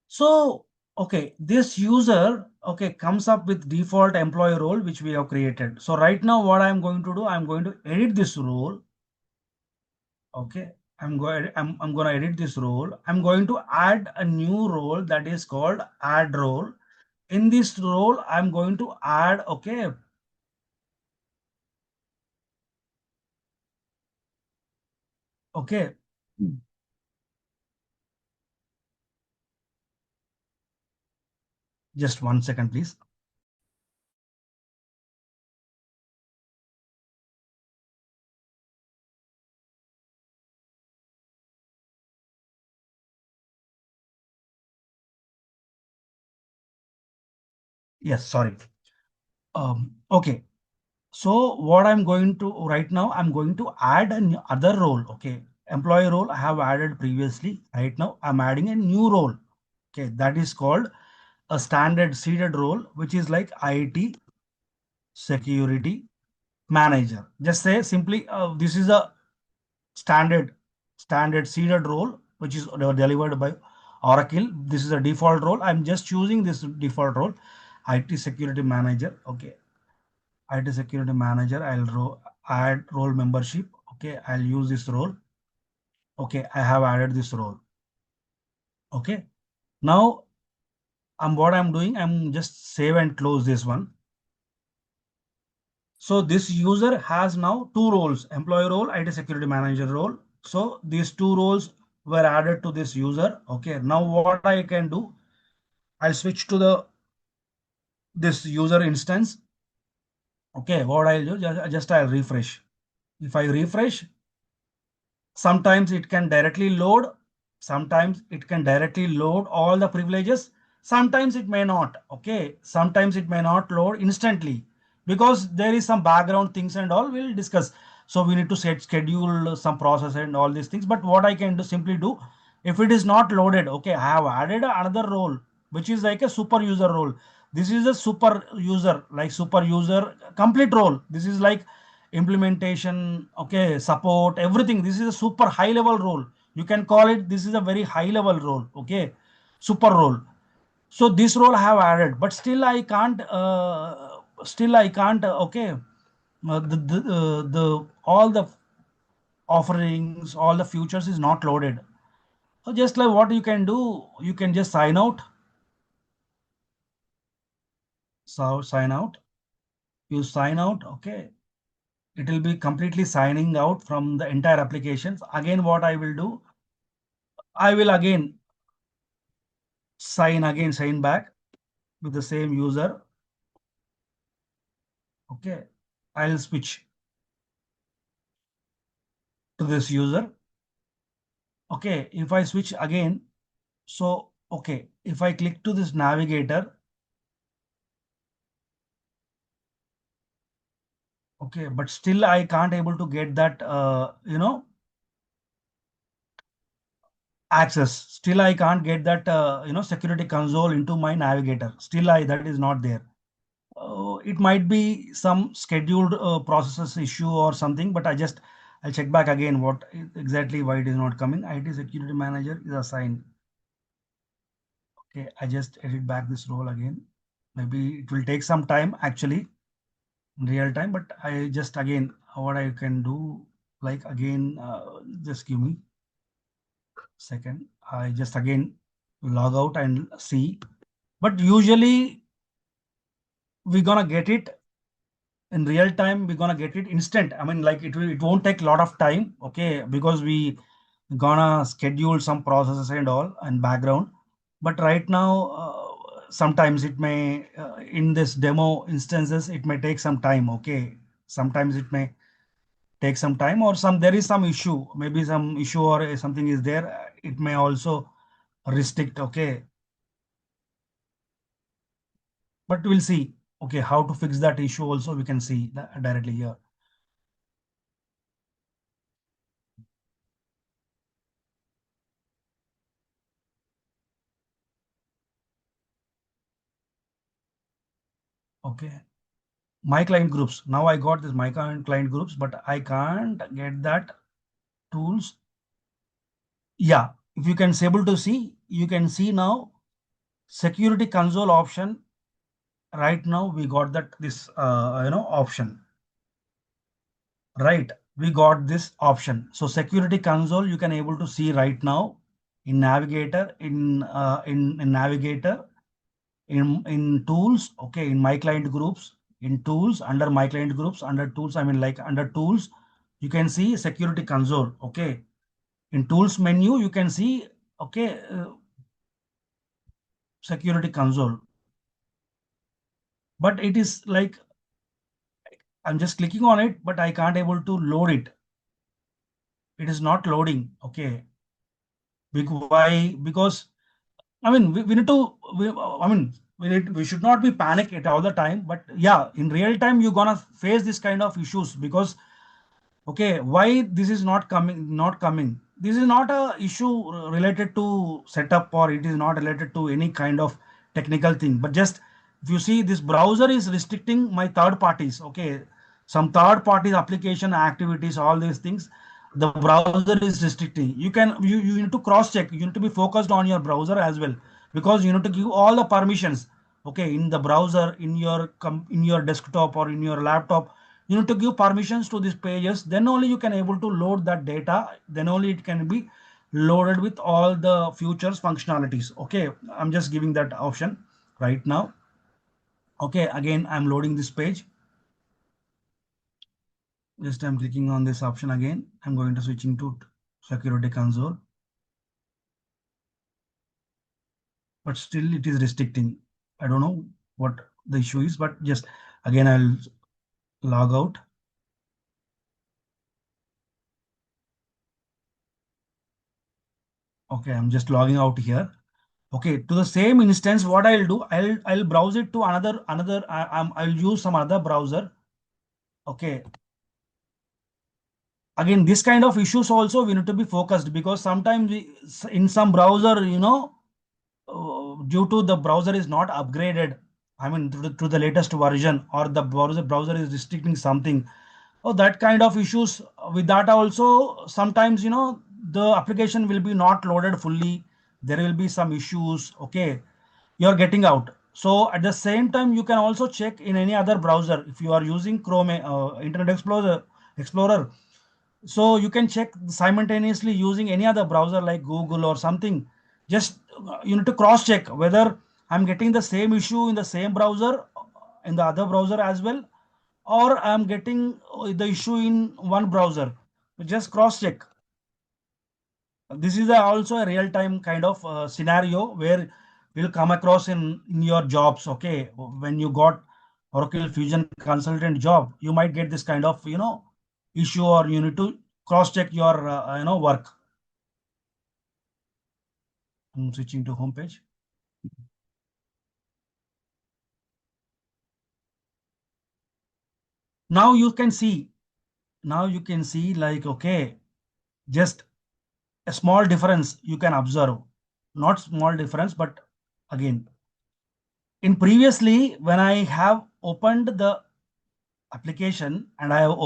[SPEAKER 6] so okay, this user, okay, comes up with default employee role which we have created. So right now what I'm going to do, I'm going to edit this role. Okay, I'm going to edit this role. I'm going to add a new role that is called add role. In this role I'm going to add, okay, okay, just 1 second please. Yes, sorry. Okay, so what I'm going to right now, I'm going to add other role. Okay, employee role I have added previously. Right now I'm adding a new role. Okay, that is called a standard seeded role, which is like IT security manager. Just say simply, this is a standard seeded role which is delivered by Oracle. This is a default role. I'm just choosing this default role, IT security manager. Okay, IT security manager. I'll add role membership. Okay, I'll use this role. Okay, I have added this role. Okay, now what I'm doing, I'm just save and close this one. So this user has now two roles, employee role, IT security manager role. So these two roles were added to this user. Okay, now what I can do, I'll switch to this user instance. Okay, what I'll do, just I'll refresh. If I refresh, sometimes it can directly load, Sometimes it can directly load all the privileges. Sometimes it may not. Okay. Sometimes it may not load instantly because there is some background things and all we'll discuss. So we need to schedule some process and all these things. But what I can do simply do, if it is not loaded, okay, I have added another role, which is like a super user role. This is a super user, like super user complete role. This is like implementation, okay, support, everything. This is a super high level role. You can call it, this is a very high level role, okay, super role. So this role I have added, but still I can't, okay, the all the offerings, all the futures is not loaded. So just like what you can do, you can just sign out. So sign out, you sign out, okay. It will be completely signing out from the entire applications. Again, what I will do, I will again sign back with the same user. Okay, I'll switch to this user. Okay, if I switch again, so okay, if I click to this navigator, okay, but still I can't able to get that access. Still I can't get that security console into my navigator. Still that is not there. It might be some scheduled processes issue or something, but I'll check back again what exactly why it is not coming. IT security manager is assigned. Okay, I just edit back this role again. Maybe it will take some time actually in real time, but I just again what I can do, like again, just give me second. I just again log out and see. But usually we're gonna get it in real time. We're gonna get it instant. I mean, like it won't take a lot of time. Okay, because we gonna schedule some processes and all and background. But right now, sometimes it may in this demo instances it may take some time. Okay, sometimes it may take some time or there is some issue, maybe some issue or something is there. It may also restrict. Okay, but we'll see. Okay, how to fix that issue also we can see that directly here. Okay, my client groups. Now I got this my client groups, but I can't get that tools. Yeah, if you can able to see, you can see now security console option. Right now we got that this option. Right, we got this option. So security console you can able to see right now in navigator, in navigator, in tools. Okay, in my client groups, in tools, under my client groups, under tools, I mean like under tools, you can see security console. Okay, in tools menu you can see, okay, security console, but it is like I'm just clicking on it, but I can't able to load it. It is not loading. Okay, why? Because I mean, we need to, I mean, we should not be panic at all the time, but yeah, in real time, you're gonna face this kind of issues because, okay, why this is not coming. This is not a issue related to setup or it is not related to any kind of technical thing, but just if you see this browser is restricting my third parties. Okay, some third parties application activities, all these things, the browser is restricting. You need to cross check. You need to be focused on your browser as well because you need to give all the permissions. Okay, in the browser, in your desktop or in your laptop, you need to give permissions to these pages. Then only you can able to load that data. Then only it can be loaded with all the features functionalities. Okay, I'm just giving that option right now. Okay, again I'm loading this page. Just I'm clicking on this option again. I'm going to switching to security console, but still it is restricting. I don't know what the issue is, but just again I'll log out. Okay, I'm just logging out here. Okay, to the same instance, what I'll do, I'll browse it to another. I'll use some other browser. Okay, again, this kind of issues also we need to be focused, because sometimes in some browser, due to the browser is not upgraded, I mean to the latest version, or the browser is restricting something. Oh, that kind of issues. With that also, sometimes the application will be not loaded fully. There will be some issues. Okay, you're getting out. So at the same time, you can also check in any other browser. If you are using Chrome, Internet Explorer, so you can check simultaneously using any other browser like Google or something. Just you need to cross check whether I'm getting the same issue in the same browser, in the other browser as well, or I'm getting the issue in one browser. Just cross check. This is also a real time kind of scenario where you'll come across in your jobs. Okay, when you got Oracle Fusion consultant job, you might get this kind of issue, or you need to cross check your work. I'm switching to home page. Now you can see, like, okay, just a small difference you can observe. Not small difference, but again, in previously, when I have opened the application and I have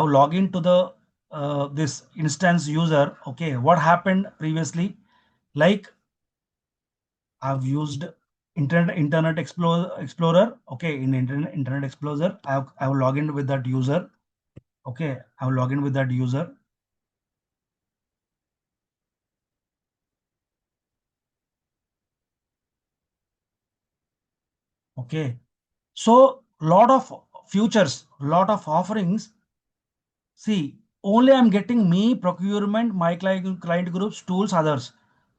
[SPEAKER 6] logged into the this instance user. Okay, what happened previously? Like, I've used Internet Explorer. Okay, in Internet Explorer, I've logged in with that user. Okay, I've logged in with that user. Okay, so lot of features, lot of offerings. See, only I'm getting me, procurement, my client groups, tools, others.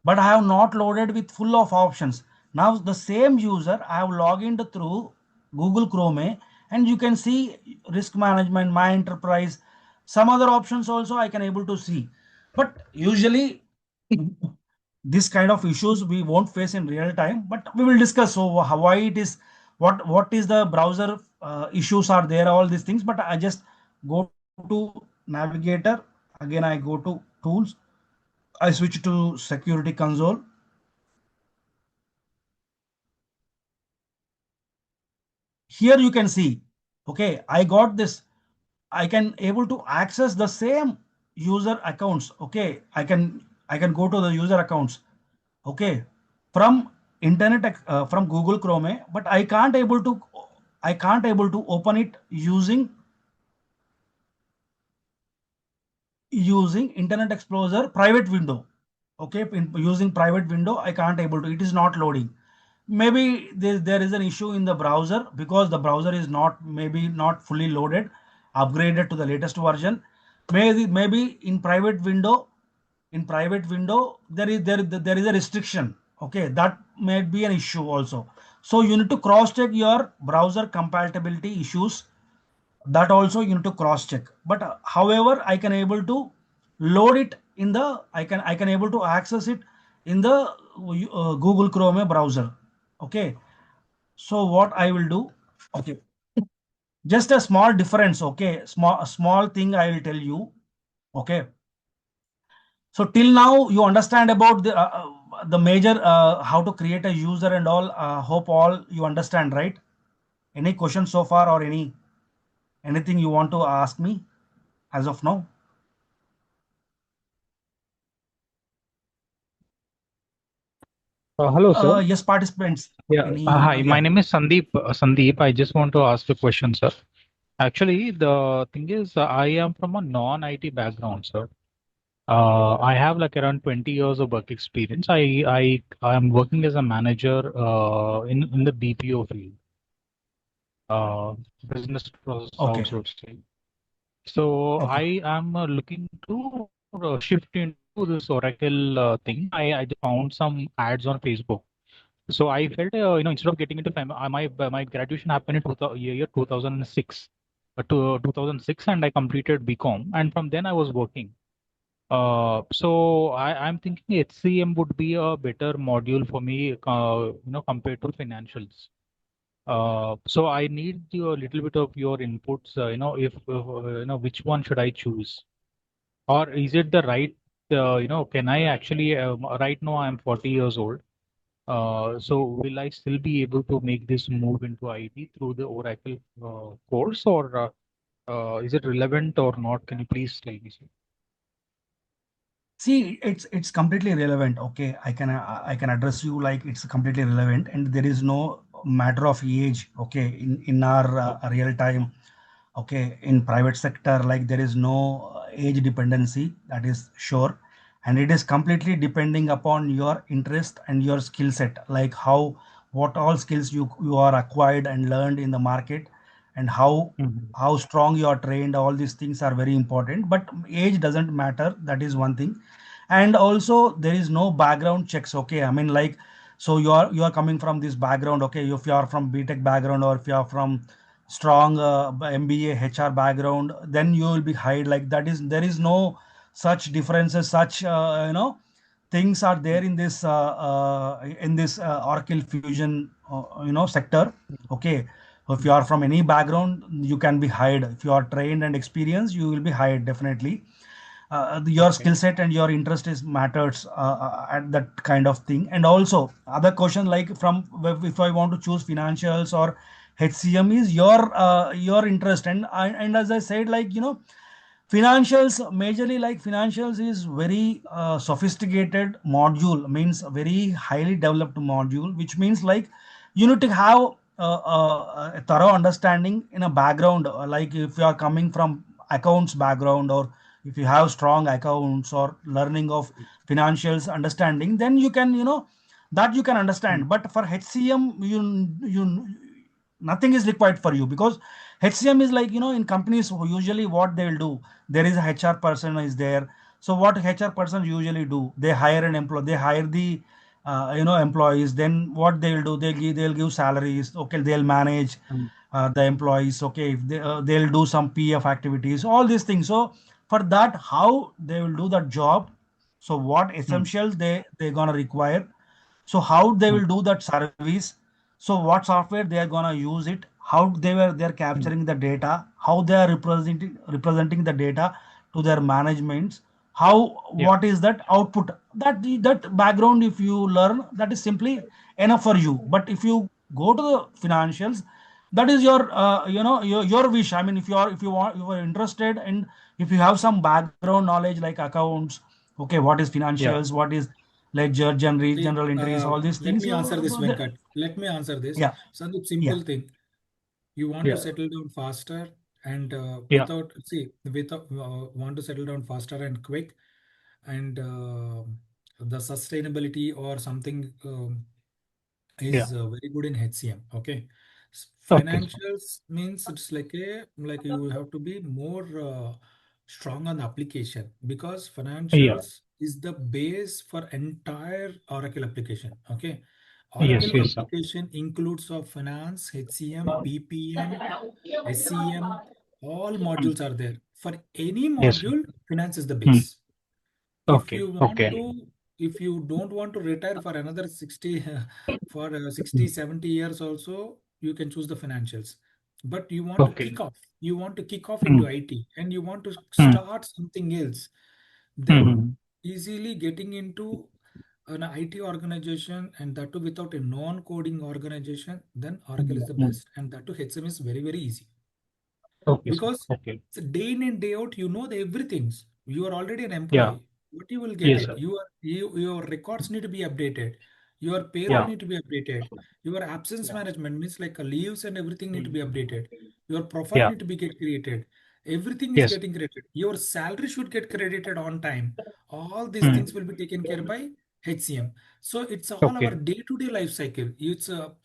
[SPEAKER 6] But I have not loaded with full of options. Now the same user, I have logged in through Google Chrome, and you can see risk management, my enterprise, some other options also I can able to see. But usually this kind of issues we won't face in real time, but we will discuss. So why it is, what is the browser issues are there, all these things. But I just go to navigator, again I go to tools, I switch to security console. Here you can see, okay, I got this. I can able to access the same user accounts. Okay, I can go to the user accounts. Okay, from from Google Chrome, but I can't able to open it using Internet Explorer private window. Okay, using private window, I can't able to. It is not loading. Maybe there is an issue in the browser, because the browser is not fully loaded, upgraded to the latest version. Maybe in private window there is a restriction. Okay, that may be an issue also. So you need to cross check your browser compatibility issues. That also you need to cross check. But however, I can able to load it in the, I can able to access it in the Google Chrome browser. Okay, so what I will do, okay, just a small difference. Okay, a small thing I will tell you. Okay, so till now you understand about the major how to create a user and all. Hope all you understand, right? Any questions so far, or anything you want to ask me as of now?
[SPEAKER 1] Hello, sir.
[SPEAKER 6] Yes, participants.
[SPEAKER 1] Yeah. Hi, my
[SPEAKER 6] Yeah.
[SPEAKER 1] name is Sandeep. Sandeep, I just want to ask a question, sir. Actually, the thing is, I am from a non-IT background, sir. I have like around 20 years of work experience. I am working as a manager in the BPO field, uh, business process
[SPEAKER 6] Okay.
[SPEAKER 1] outsourcing. So I
[SPEAKER 6] Okay.
[SPEAKER 1] am looking to shift into this Oracle thing. I just found some ads on Facebook. So I felt, instead of getting into my graduation happened in year 2006, to 2006, and I completed BCom, and from then I was working.
[SPEAKER 9] So I'm thinking HCM would be a better module for me, compared to financials. So I need a little bit of your inputs. If which one should I choose, or is it the right? Can I actually? Right now I'm 40 years old. So will I still be able to make this move into IT through the Oracle course, or is it relevant or not? Can you please tell me, sir?
[SPEAKER 6] See, it's completely relevant. Okay, I can address you like it's completely relevant, and there is no matter of age. Okay, in our real time. Okay, in private sector, like there is no age dependency, that is sure, and it is completely depending upon your interest and your skill set, like how what all skills you are acquired and learned in the market, and
[SPEAKER 9] Mhm.
[SPEAKER 6] how strong you are trained. All these things are very important, but age doesn't matter, that is one thing. And also there is no background checks. Okay, I mean, like, so you are coming from this background. Okay, if you are from btech background, or if you are from strong MBA HR background, then you will be hired. Like that is, there is no such differences, such things are there in this Oracle Fusion sector. Okay, if you are from any background, you can be hired. If you are trained and experienced, you will be hired definitely. Your
[SPEAKER 9] Okay.
[SPEAKER 6] skill set and your interest is matters at that kind of thing. And also other question, like from if I want to choose financials or HCM, is your interest. And as I said, like, financials, majorly, like financials is very sophisticated module, means a very highly developed module, which means like you need to have a thorough understanding in a background, like if you are coming from accounts background, or if you have strong accounts or learning of financials understanding, then you can, that you can understand. But for HCM, you nothing is required for you, because HCM is like, in companies, usually what they will do, there is a HR person is there. So what HR person usually do, they hire an employee, they hire the employees. Then what they will do, they'll give salaries. Okay, they'll manage
[SPEAKER 9] Mm.
[SPEAKER 6] the employees. Okay, if they'll do some PF activities, all these things. So for that, how they will do that job, so what
[SPEAKER 9] Mm.
[SPEAKER 6] essentials they're gonna require, so how they
[SPEAKER 9] Mm.
[SPEAKER 6] will do that service, so what software they are gonna use it, how they're
[SPEAKER 9] Mm.
[SPEAKER 6] capturing the data, how they are representing the data to their managements, how
[SPEAKER 9] Yeah.
[SPEAKER 6] what is that output, that background if you learn, that is simply enough for you. But if you go to the financials, that is your your wish. I mean, if you want, you are interested, and if you have some background knowledge like accounts, okay, what is
[SPEAKER 9] Yeah.
[SPEAKER 6] financials, what is ledger,
[SPEAKER 7] See,
[SPEAKER 6] general entries, all these
[SPEAKER 7] let
[SPEAKER 6] things.
[SPEAKER 7] me answer this,
[SPEAKER 6] So
[SPEAKER 7] Venkat. Let me answer this.
[SPEAKER 6] yeah,
[SPEAKER 7] Sandeep,
[SPEAKER 6] yeah,
[SPEAKER 7] simple thing. You want to
[SPEAKER 9] Yeah.
[SPEAKER 7] settle down faster and
[SPEAKER 9] Yeah.
[SPEAKER 7] without want to settle down faster and quick, and the sustainability or something
[SPEAKER 9] Yeah.
[SPEAKER 7] is very good in HCM. Okay,
[SPEAKER 9] Okay.
[SPEAKER 7] financials means it's like you have to be more strong on the application, because
[SPEAKER 9] Yeah.
[SPEAKER 7] financials is the base for entire Oracle application. Okay,
[SPEAKER 9] Yes.
[SPEAKER 7] Oracle
[SPEAKER 9] Yes, sir.
[SPEAKER 7] application includes of finance, HCM, BPM, SCM, all
[SPEAKER 9] Mm.
[SPEAKER 7] modules are there. For any
[SPEAKER 9] Yes, sir.
[SPEAKER 7] module, finance is the
[SPEAKER 9] Mm.
[SPEAKER 7] base. If
[SPEAKER 9] Okay.
[SPEAKER 7] you want
[SPEAKER 9] Okay.
[SPEAKER 7] to, if you don't want to retire for another 60, for 60,
[SPEAKER 9] Mm.
[SPEAKER 7] 70 years also, you can choose the financials. But you want to
[SPEAKER 9] Okay.
[SPEAKER 7] kick off, you want to kick off into
[SPEAKER 9] Mm.
[SPEAKER 7] IT and you want to
[SPEAKER 9] Mm.
[SPEAKER 7] start something else, then
[SPEAKER 9] Mm.
[SPEAKER 7] easily getting into an IT organization, and that too without a non-coding organization, then Oracle is
[SPEAKER 9] Mm.
[SPEAKER 7] the
[SPEAKER 9] Mm.
[SPEAKER 7] best. And that too HM is very, very easy,
[SPEAKER 9] Okay, sir.
[SPEAKER 7] because
[SPEAKER 9] Okay.
[SPEAKER 7] it's a day in and day out, you know the everything. You are already an
[SPEAKER 9] Yeah.
[SPEAKER 7] employee. What you will get
[SPEAKER 9] Yes,
[SPEAKER 7] it.
[SPEAKER 9] sir.
[SPEAKER 7] Your records need to be updated. Your payroll
[SPEAKER 9] Yeah.
[SPEAKER 7] need to be updated. Your absence management means like leaves and everything need to be updated. Your profile
[SPEAKER 9] Yeah.
[SPEAKER 7] need to be get created. Everything is
[SPEAKER 9] Yes.
[SPEAKER 7] getting created. Your salary should get credited on time. All these
[SPEAKER 9] Mm.
[SPEAKER 7] things will be taken care by HCM. So it's all our
[SPEAKER 9] Okay.
[SPEAKER 7] day-to-day life cycle. It's a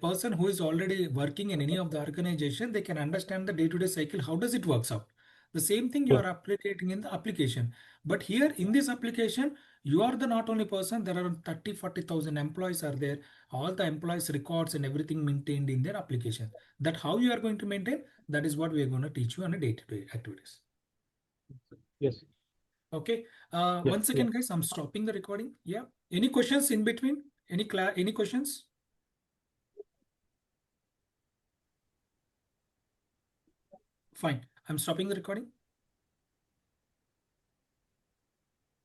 [SPEAKER 7] person who is already working in any of the organization, they can understand the day-to-day cycle. How does it works out? The same thing you
[SPEAKER 9] Yeah.
[SPEAKER 7] are applicating in the application. But here in this application, you are the not only person, there are 30, 40,000 employees are there. All the employees records and everything maintained in their application. That how you are going to maintain, that is what we are going to teach you on a day-to-day activities.
[SPEAKER 9] Yes.
[SPEAKER 7] Okay.
[SPEAKER 9] Yeah,
[SPEAKER 7] One second, guys. I'm stopping the recording. Yeah. Any questions in between? Any questions? Fine. I'm stopping the recording.